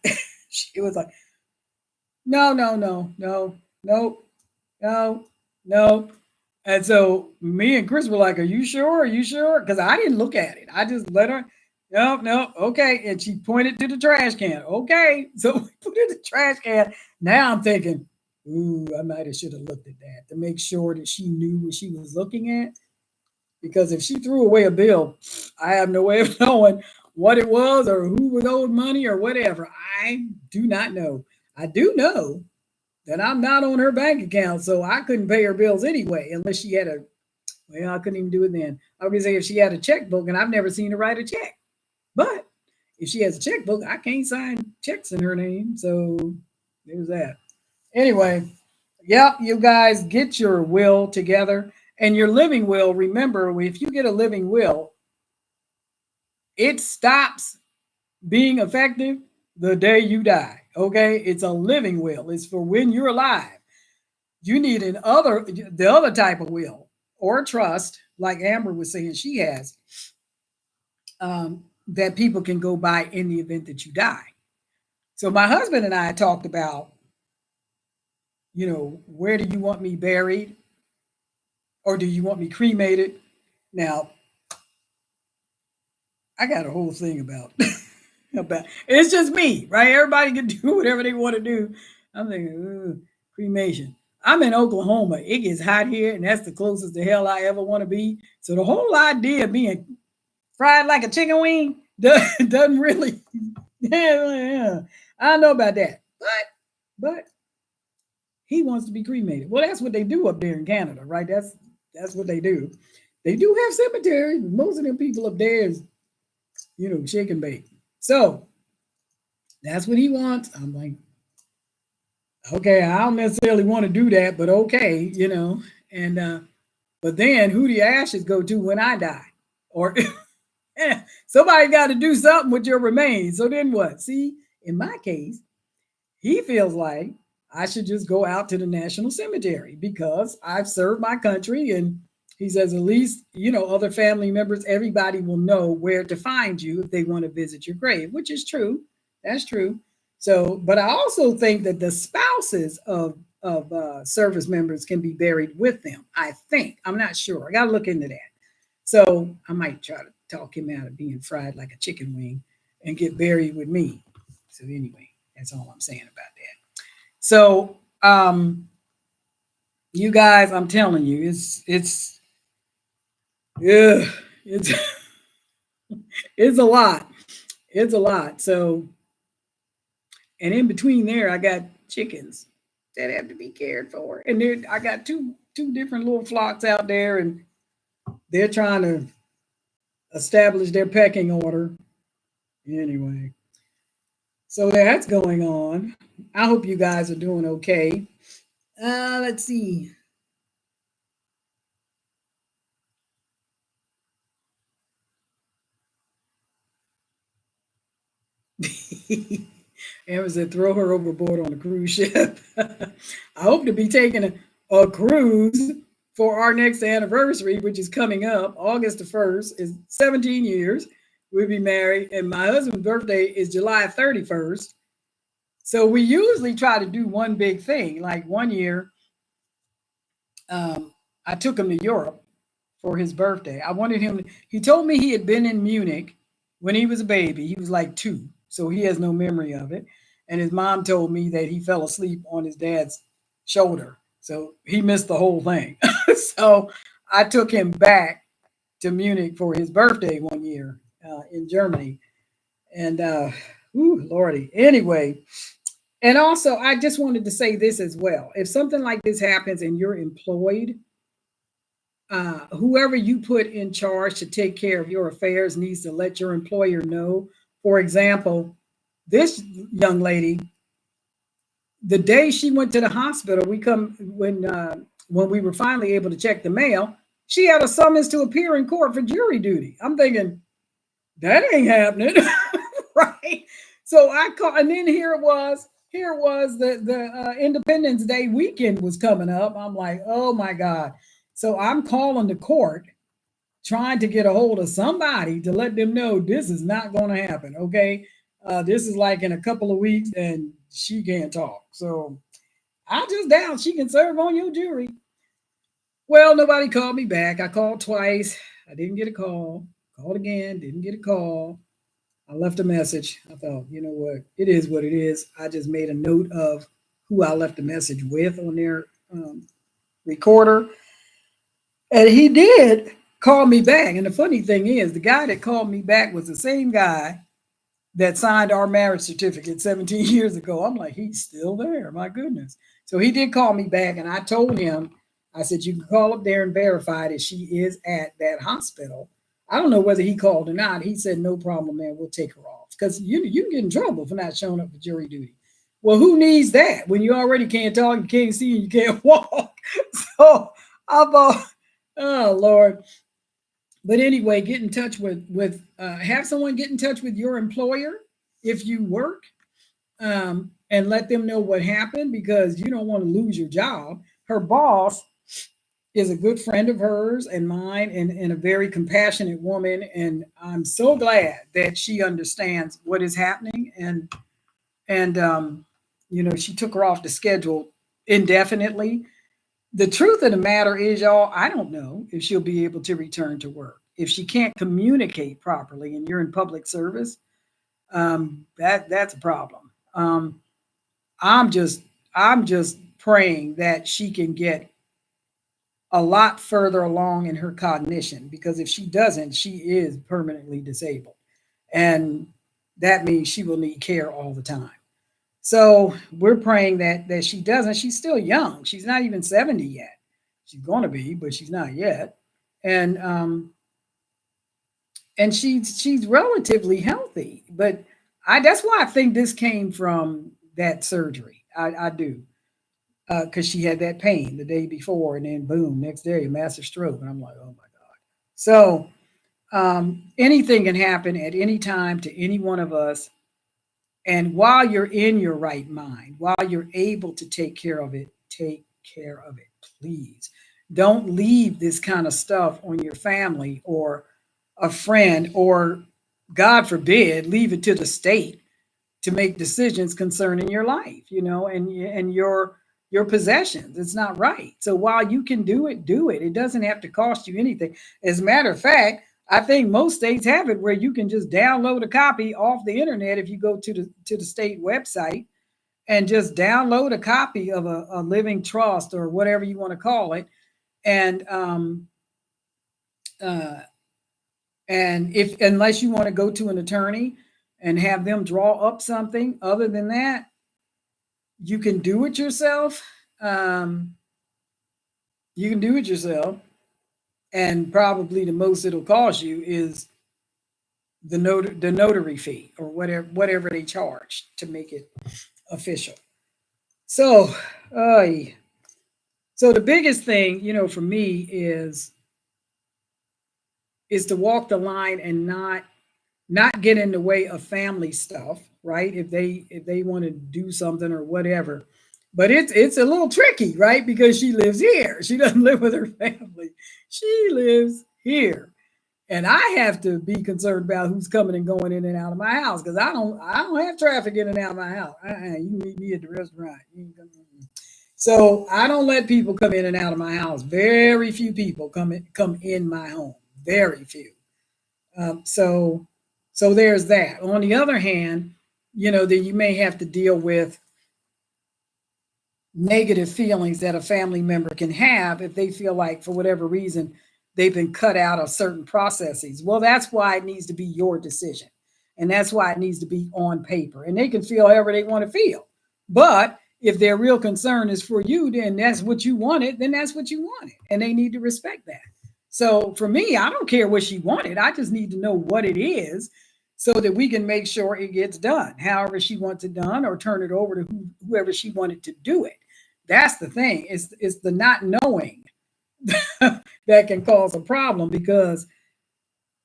She was like, no, no, no, no, no, no, no. And so me and Chris were like, are you sure? Are you sure? Because I didn't look at it. I just let her, no, no, okay. And she pointed to the trash can. Okay. So we put it in the trash can. Now I'm thinking, ooh, I might have should have looked at that to make sure that she knew what she was looking at. Because if she threw away a bill, I have no way of knowing what it was or who was owed money or whatever. I do not know. I do know that I'm not on her bank account, so I couldn't pay her bills anyway, unless she had well, I couldn't even do it then. I was going to say if she had a checkbook, and I've never seen her write a check. But if she has a checkbook, I can't sign checks in her name. So there's that. Anyway, yeah, you guys get your will together. And your living will, remember, if you get a living will, it stops being effective the day you die. Okay? It's a living will. It's for when you're alive. You need the other type of will or trust, like Amber was saying she has, that people can go by in the event that you die. So my husband and I talked about, where do you want me buried? Or do you want me cremated? Now, I got a whole thing about about it's just me, right? Everybody can do whatever they want to do. I'm thinking, cremation. I'm in Oklahoma. It gets hot here, and that's the closest to hell I ever want to be. So the whole idea of being fried like a chicken wing doesn't really. Yeah, I don't know about that, but he wants to be cremated. Well, that's what they do up there in Canada, right? That's what they do. They do have cemeteries. Most of them people up there is, shake and bake. So that's what he wants. I'm like, okay, I don't necessarily want to do that, but okay. And but then who do your ashes go to when I die? Or somebody got to do something with your remains. So then what? See, in my case, he feels like I should just go out to the National Cemetery because I've served my country. And he says, at least, other family members, everybody will know where to find you if they want to visit your grave, which is true. That's true. So, but I also think that the spouses of service members can be buried with them. I think. I'm not sure. I got to look into that. So I might try to talk him out of being fried like a chicken wing and get buried with me. So anyway, that's all I'm saying about that. So you guys, I'm telling you, yeah, it's it's a lot. It's a lot. So and in between there, I got chickens that have to be cared for, and then I got two different little flocks out there, and they're trying to establish their pecking order. Anyway, so that's going on. I hope you guys are doing okay. Let's see. Amber said, throw her overboard on a cruise ship. I hope to be taking a cruise for our next anniversary, which is coming up August the 1st, is 17 years. We'll be married, and my husband's birthday is July 31st. So we usually try to do one big thing. Like one year, I took him to Europe for his birthday. I wanted him, he told me he had been in Munich when he was a baby. He was like 2, so he has no memory of it. And his mom told me that he fell asleep on his dad's shoulder. So he missed the whole thing. So I took him back to Munich for his birthday one year in Germany. And, Lordy. Anyway, and also, I just wanted to say this as well. If something like this happens and you're employed, whoever you put in charge to take care of your affairs needs to let your employer know. For example, this young lady, the day she went to the hospital, when we were finally able to check the mail, she had a summons to appear in court for jury duty. I'm thinking that ain't happening, right? So I called, and then here it was. Here was the Independence Day weekend was coming up. I'm like, oh my God. So I'm calling the court, trying to get a hold of somebody to let them know this is not going to happen. Okay. This is like in a couple of weeks and she can't talk. So I just doubt she can serve on your jury. Well, nobody called me back. I called twice. I didn't get a call. Called again. Didn't get a call. I left a message. I thought, you know what? It is what it is. I just made a note of who I left a message with on their recorder. And he did call me back. And the funny thing is, the guy that called me back was the same guy that signed our marriage certificate 17 years ago. I'm like, he's still there. My goodness. So he did call me back, and I told him, I said, you can call up there and verify that she is at that hospital. I don't know whether he called or not. He said, no problem, man. We'll take her off. Because you get in trouble for not showing up for jury duty. Well, who needs that when you already can't talk, you can't see, and you can't walk? So I thought, oh, Lord. But anyway, get in touch have someone get in touch with your employer if you work, and let them know what happened, because you don't want to lose your job. Her boss is a good friend of hers and mine, and a very compassionate woman. And I'm so glad that she understands what is happening. And she took her off the schedule indefinitely. The truth of the matter is, y'all, I don't know if she'll be able to return to work. If she can't communicate properly and you're in public service, that's a problem. I'm just praying that she can get a lot further along in her cognition, because if she doesn't, she is permanently disabled. And that means she will need care all the time. So we're praying that she doesn't. She's still young. She's not even 70 yet. She's going to be, but she's not yet. And she's relatively healthy. But I that's why I think this came from that surgery. I do. Because she had that pain the day before, and then boom, next day, massive stroke. And I'm like, oh my God. So anything can happen at any time to any one of us. And while you're in your right mind, while you're able to take care of it, take care of it, please. Don't leave this kind of stuff on your family or a friend, or God forbid, leave it to the state to make decisions concerning your life, and your possessions. It's not right. So while you can do it, do it. It doesn't have to cost you anything. As a matter of fact, I think most states have it where you can just download a copy off the internet if you go to the state website and just download a copy of a living trust or whatever you want to call it. And uh, and if unless you want to go to an attorney and have them draw up something, other than that, you can do it yourself. Um, you can do it yourself, and probably the most it'll cost you is the notary fee or whatever they charge to make it official. So, uh, so the biggest thing, for me is to walk the line and not get in the way of family stuff, right? If they want to do something or whatever. But it's a little tricky, right? Because she lives here. She doesn't live with her family. She lives here. And I have to be concerned about who's coming and going in and out of my house, because I don't have traffic in and out of my house. You meet me at the restaurant. So I don't let people come in and out of my house. Very few people come in my home. Very few. So there's that. On the other hand, then you may have to deal with negative feelings that a family member can have if they feel like, for whatever reason, they've been cut out of certain processes. Well, that's why it needs to be your decision. And that's why it needs to be on paper. And they can feel however they want to feel. But if their real concern is for you, then that's what you wanted, then that's what you wanted. And they need to respect that. So for me, I don't care what she wanted. I just need to know what it is so that we can make sure it gets done, however she wants it done, or turn it over to whoever she wanted to do it. That's the thing. It's the not knowing that can cause a problem, because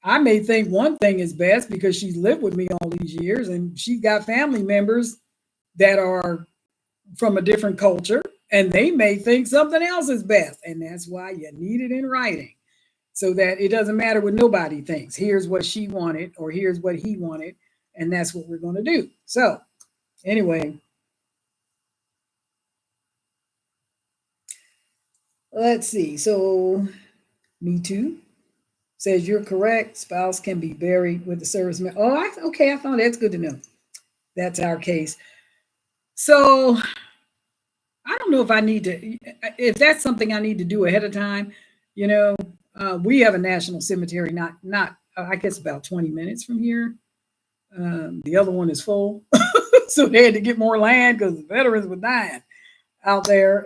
I may think one thing is best because she's lived with me all these years and she got family members that are from a different culture, and they may think something else is best. And that's why you need it in writing, so that it doesn't matter what nobody thinks. Here's what she wanted, or here's what he wanted, and that's what we're going to do. So, anyway, let's see. So, me too says you're correct. Spouse can be buried with the service member. Oh, okay. I thought that's good to know. That's our case. So, I don't know if I need to, if that's something I need to do ahead of time. You know, we have a national cemetery, not I guess about 20 minutes from here. The other one is full, so they had to get more land because the veterans were dying out there.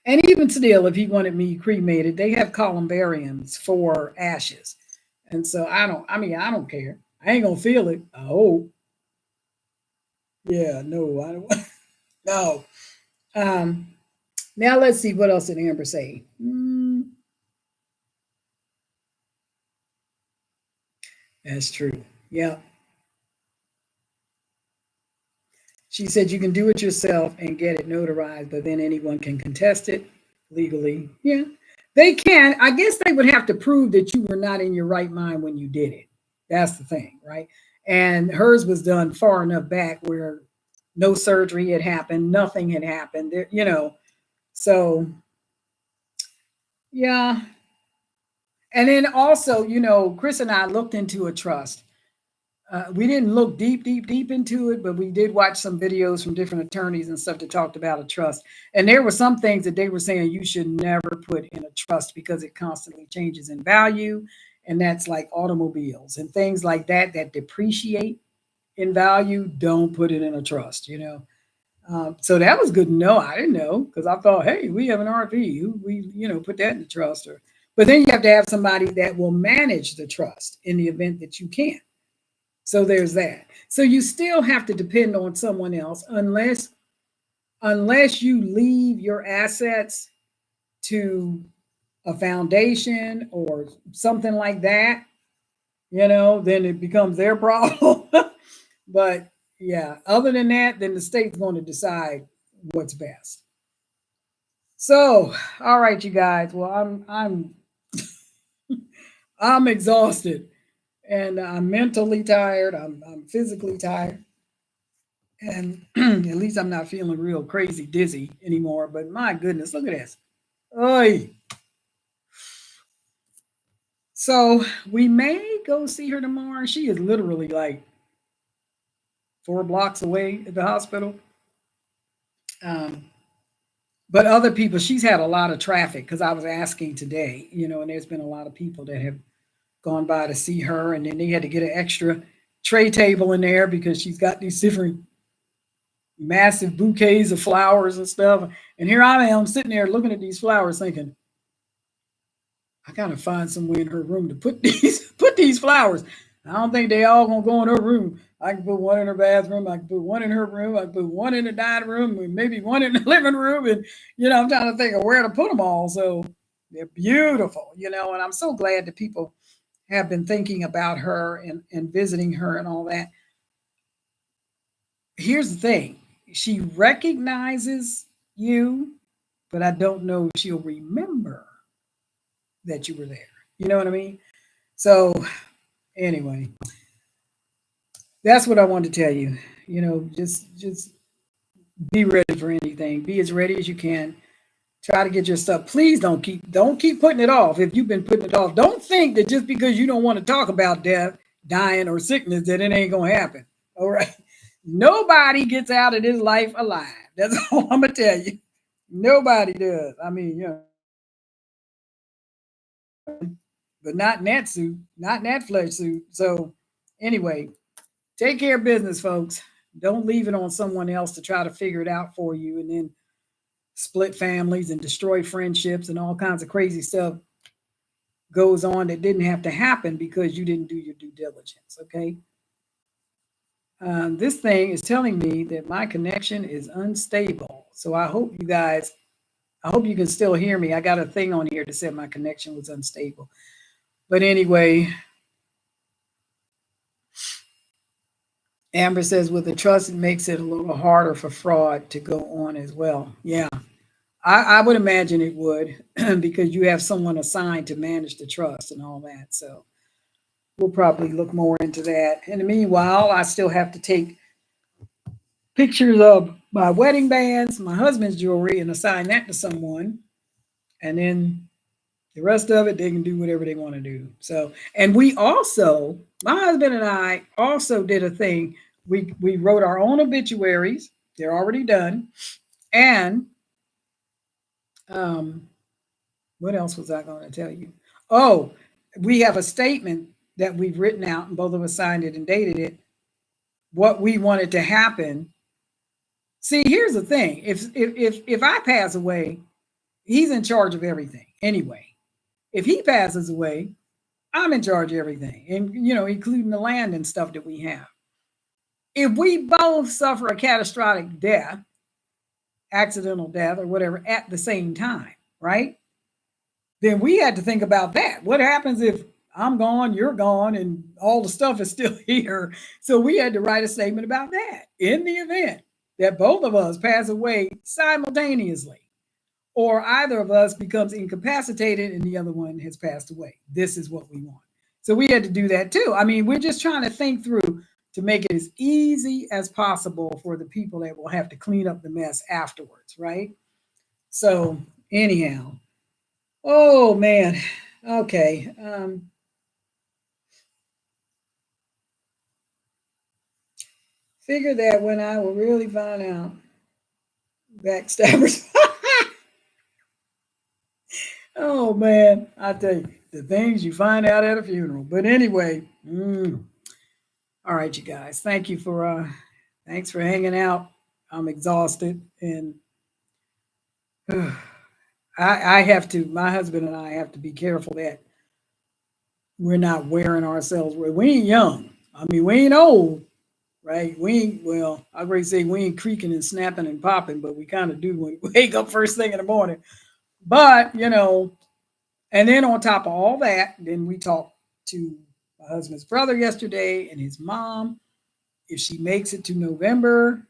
And even still, if he wanted me cremated, they have columbariums for ashes. And so I don't care. I ain't gonna feel it. I hope. Yeah, no, I don't. No. Um, Now let's see what else did Amber say. That's true. Yeah. She said you can do it yourself and get it notarized, but then anyone can contest it legally. Yeah, they can. I guess they would have to prove that you were not in your right mind when you did it. That's the thing, right? And hers was done far enough back where no surgery had happened, nothing had happened. So yeah. And then also, Chris and I looked into a trust. We didn't look deep into it, but we did watch some videos from different attorneys and stuff that talked about a trust. And there were some things that they were saying you should never put in a trust because it constantly changes in value. And that's like automobiles and things like that that depreciate in value. Don't put it in a trust, you know. So that was good to know. I didn't know because I thought, hey, we have an RV, we put that in the trust. Or, but then you have to have somebody that will manage the trust in the event that you can't. So there's that. So you still have to depend on someone else unless you leave your assets to a foundation or something like that, then it becomes their problem. But yeah, other than that, then the state's going to decide what's best. So, all right, you guys. Well, I'm exhausted and I'm mentally tired. I'm physically tired. And at least I'm not feeling real crazy dizzy anymore. But my goodness, look at this. Oy. So we may go see her tomorrow. She is literally like 4 blocks away at the hospital. Um, but other people, she's had a lot of traffic because I was asking today, and there's been a lot of people that have gone by to see her, and then they had to get an extra tray table in there because she's got these different massive bouquets of flowers and stuff. And here I am sitting there looking at these flowers thinking, I gotta find somewhere in her room to put these put these flowers. I don't think they all gonna go in her room. I can put one in her bathroom. I can put one in her room. I can put one in the dining room, and maybe one in the living room. And I'm trying to think of where to put them all. So they're beautiful, And I'm so glad that people have been thinking about her and visiting her and all that. Here's the thing: she recognizes you, but I don't know if she'll remember that you were there. You know what I mean? So anyway, that's what I wanted to tell you. Just be ready for anything. Be as ready as you can. Try to get your stuff. Please don't keep putting it off. If you've been putting it off, don't think that just because you don't want to talk about death, dying, or sickness that it ain't gonna happen. All right. Nobody gets out of this life alive. That's all I'm gonna tell you. Nobody does. I mean, but not in that suit, not in that flesh suit. So anyway, take care of business, folks. Don't leave it on someone else to try to figure it out for you and then split families and destroy friendships and all kinds of crazy stuff goes on that didn't have to happen because you didn't do your due diligence. Okay. This thing is telling me that my connection is unstable. So I hope you can still hear me. I got a thing on here that said my connection was unstable. But anyway, Amber says with the trust, it makes it a little harder for fraud to go on as well. Yeah, I would imagine it would because you have someone assigned to manage the trust and all that. So we'll probably look more into that. In the meanwhile, I still have to take pictures of my wedding bands, my husband's jewelry, and assign that to someone. And then the rest of it, they can do whatever they want to do. So, and we also, my husband and I also did a thing. We wrote our own obituaries. They're already done. And um, what else was I going to tell you? Oh, we have a statement that we've written out, and both of us signed it and dated it. What we wanted to happen. See, here's the thing: if I pass away, he's in charge of everything anyway. If he passes away, I'm in charge of everything, and including the land and stuff that we have. If we both suffer a catastrophic death, accidental death, or whatever at the same time, right? Then we had to think about that. What happens if I'm gone, you're gone, and all the stuff is still here? So we had to write a statement about that in the event that both of us pass away simultaneously, or either of us becomes incapacitated and the other one has passed away. This is what we want. So we had to do that too. I mean, we're just trying to think through to make it as easy as possible for the people that will have to clean up the mess afterwards, right? So, anyhow, oh man, okay. Figure that when I will really find out backstabbers. Oh man, I tell you the things you find out at a funeral. But anyway, all right, you guys. Thanks for hanging out. I'm exhausted, and I have to. My husband and I have to be careful that we're not wearing ourselves. We ain't young. I mean, we ain't old, right? We ain't, well, I would say we ain't creaking and snapping and popping, but we kind of do when we wake up first thing in the morning. But, and then on top of all that, then we talked to my husband's brother yesterday and his mom. If she makes it to November,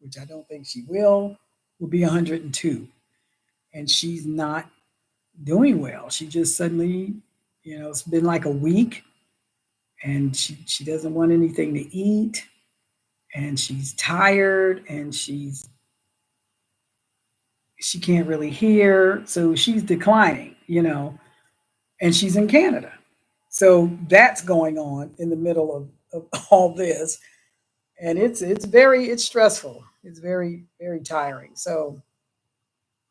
which I don't think she will be 102. And she's not doing well. She just suddenly, it's been like a week and she doesn't want anything to eat and she's tired and she can't really hear, so she's declining, and she's in Canada. So that's going on in the middle of all this. And it's stressful. It's very, very tiring. So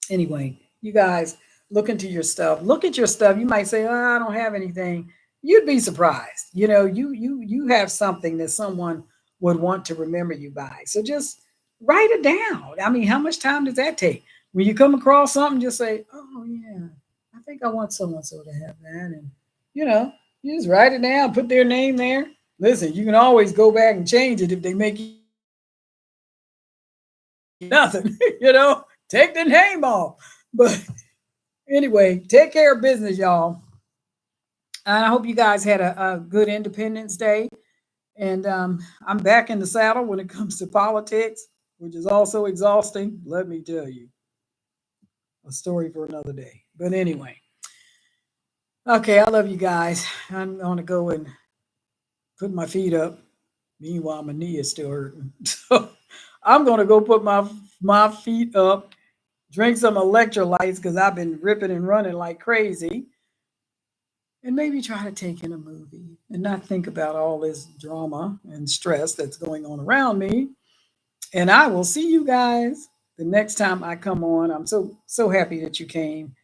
anyway, you guys look into your stuff. Look at your stuff. You might say, "Oh, I don't have anything." You'd be surprised. You have something that someone would want to remember you by. So just write it down. I mean, how much time does that take? When you come across something, just say, "Oh yeah, I think I want so and so to have that," and you know, you just write it down, put their name there. Listen, you can always go back and change it if they make you nothing. Take the name off. But anyway, take care of business, y'all. And I hope you guys had a good Independence Day. And I'm back in the saddle when it comes to politics, which is also exhausting. Let me tell you, a story for another day. But anyway, okay, I love you guys. I'm going to go and put my feet up. Meanwhile, my knee is still hurting. So I'm going to go put my feet up, drink some electrolytes because I've been ripping and running like crazy, and maybe try to take in a movie and not think about all this drama and stress that's going on around me. And I will see you guys the next time I come on. I'm so happy that you came.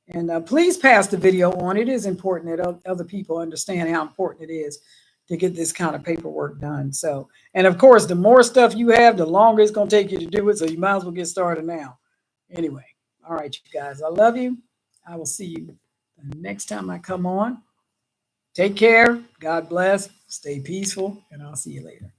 And please pass the video on. It is important that other people understand how important it is to get this kind of paperwork done. So, and of course, the more stuff you have, the longer it's going to take you to do it. So you might as well get started now. Anyway, all right, you guys, I love you. I will see you the next time I come on. Take care. God bless. Stay peaceful. And I'll see you later.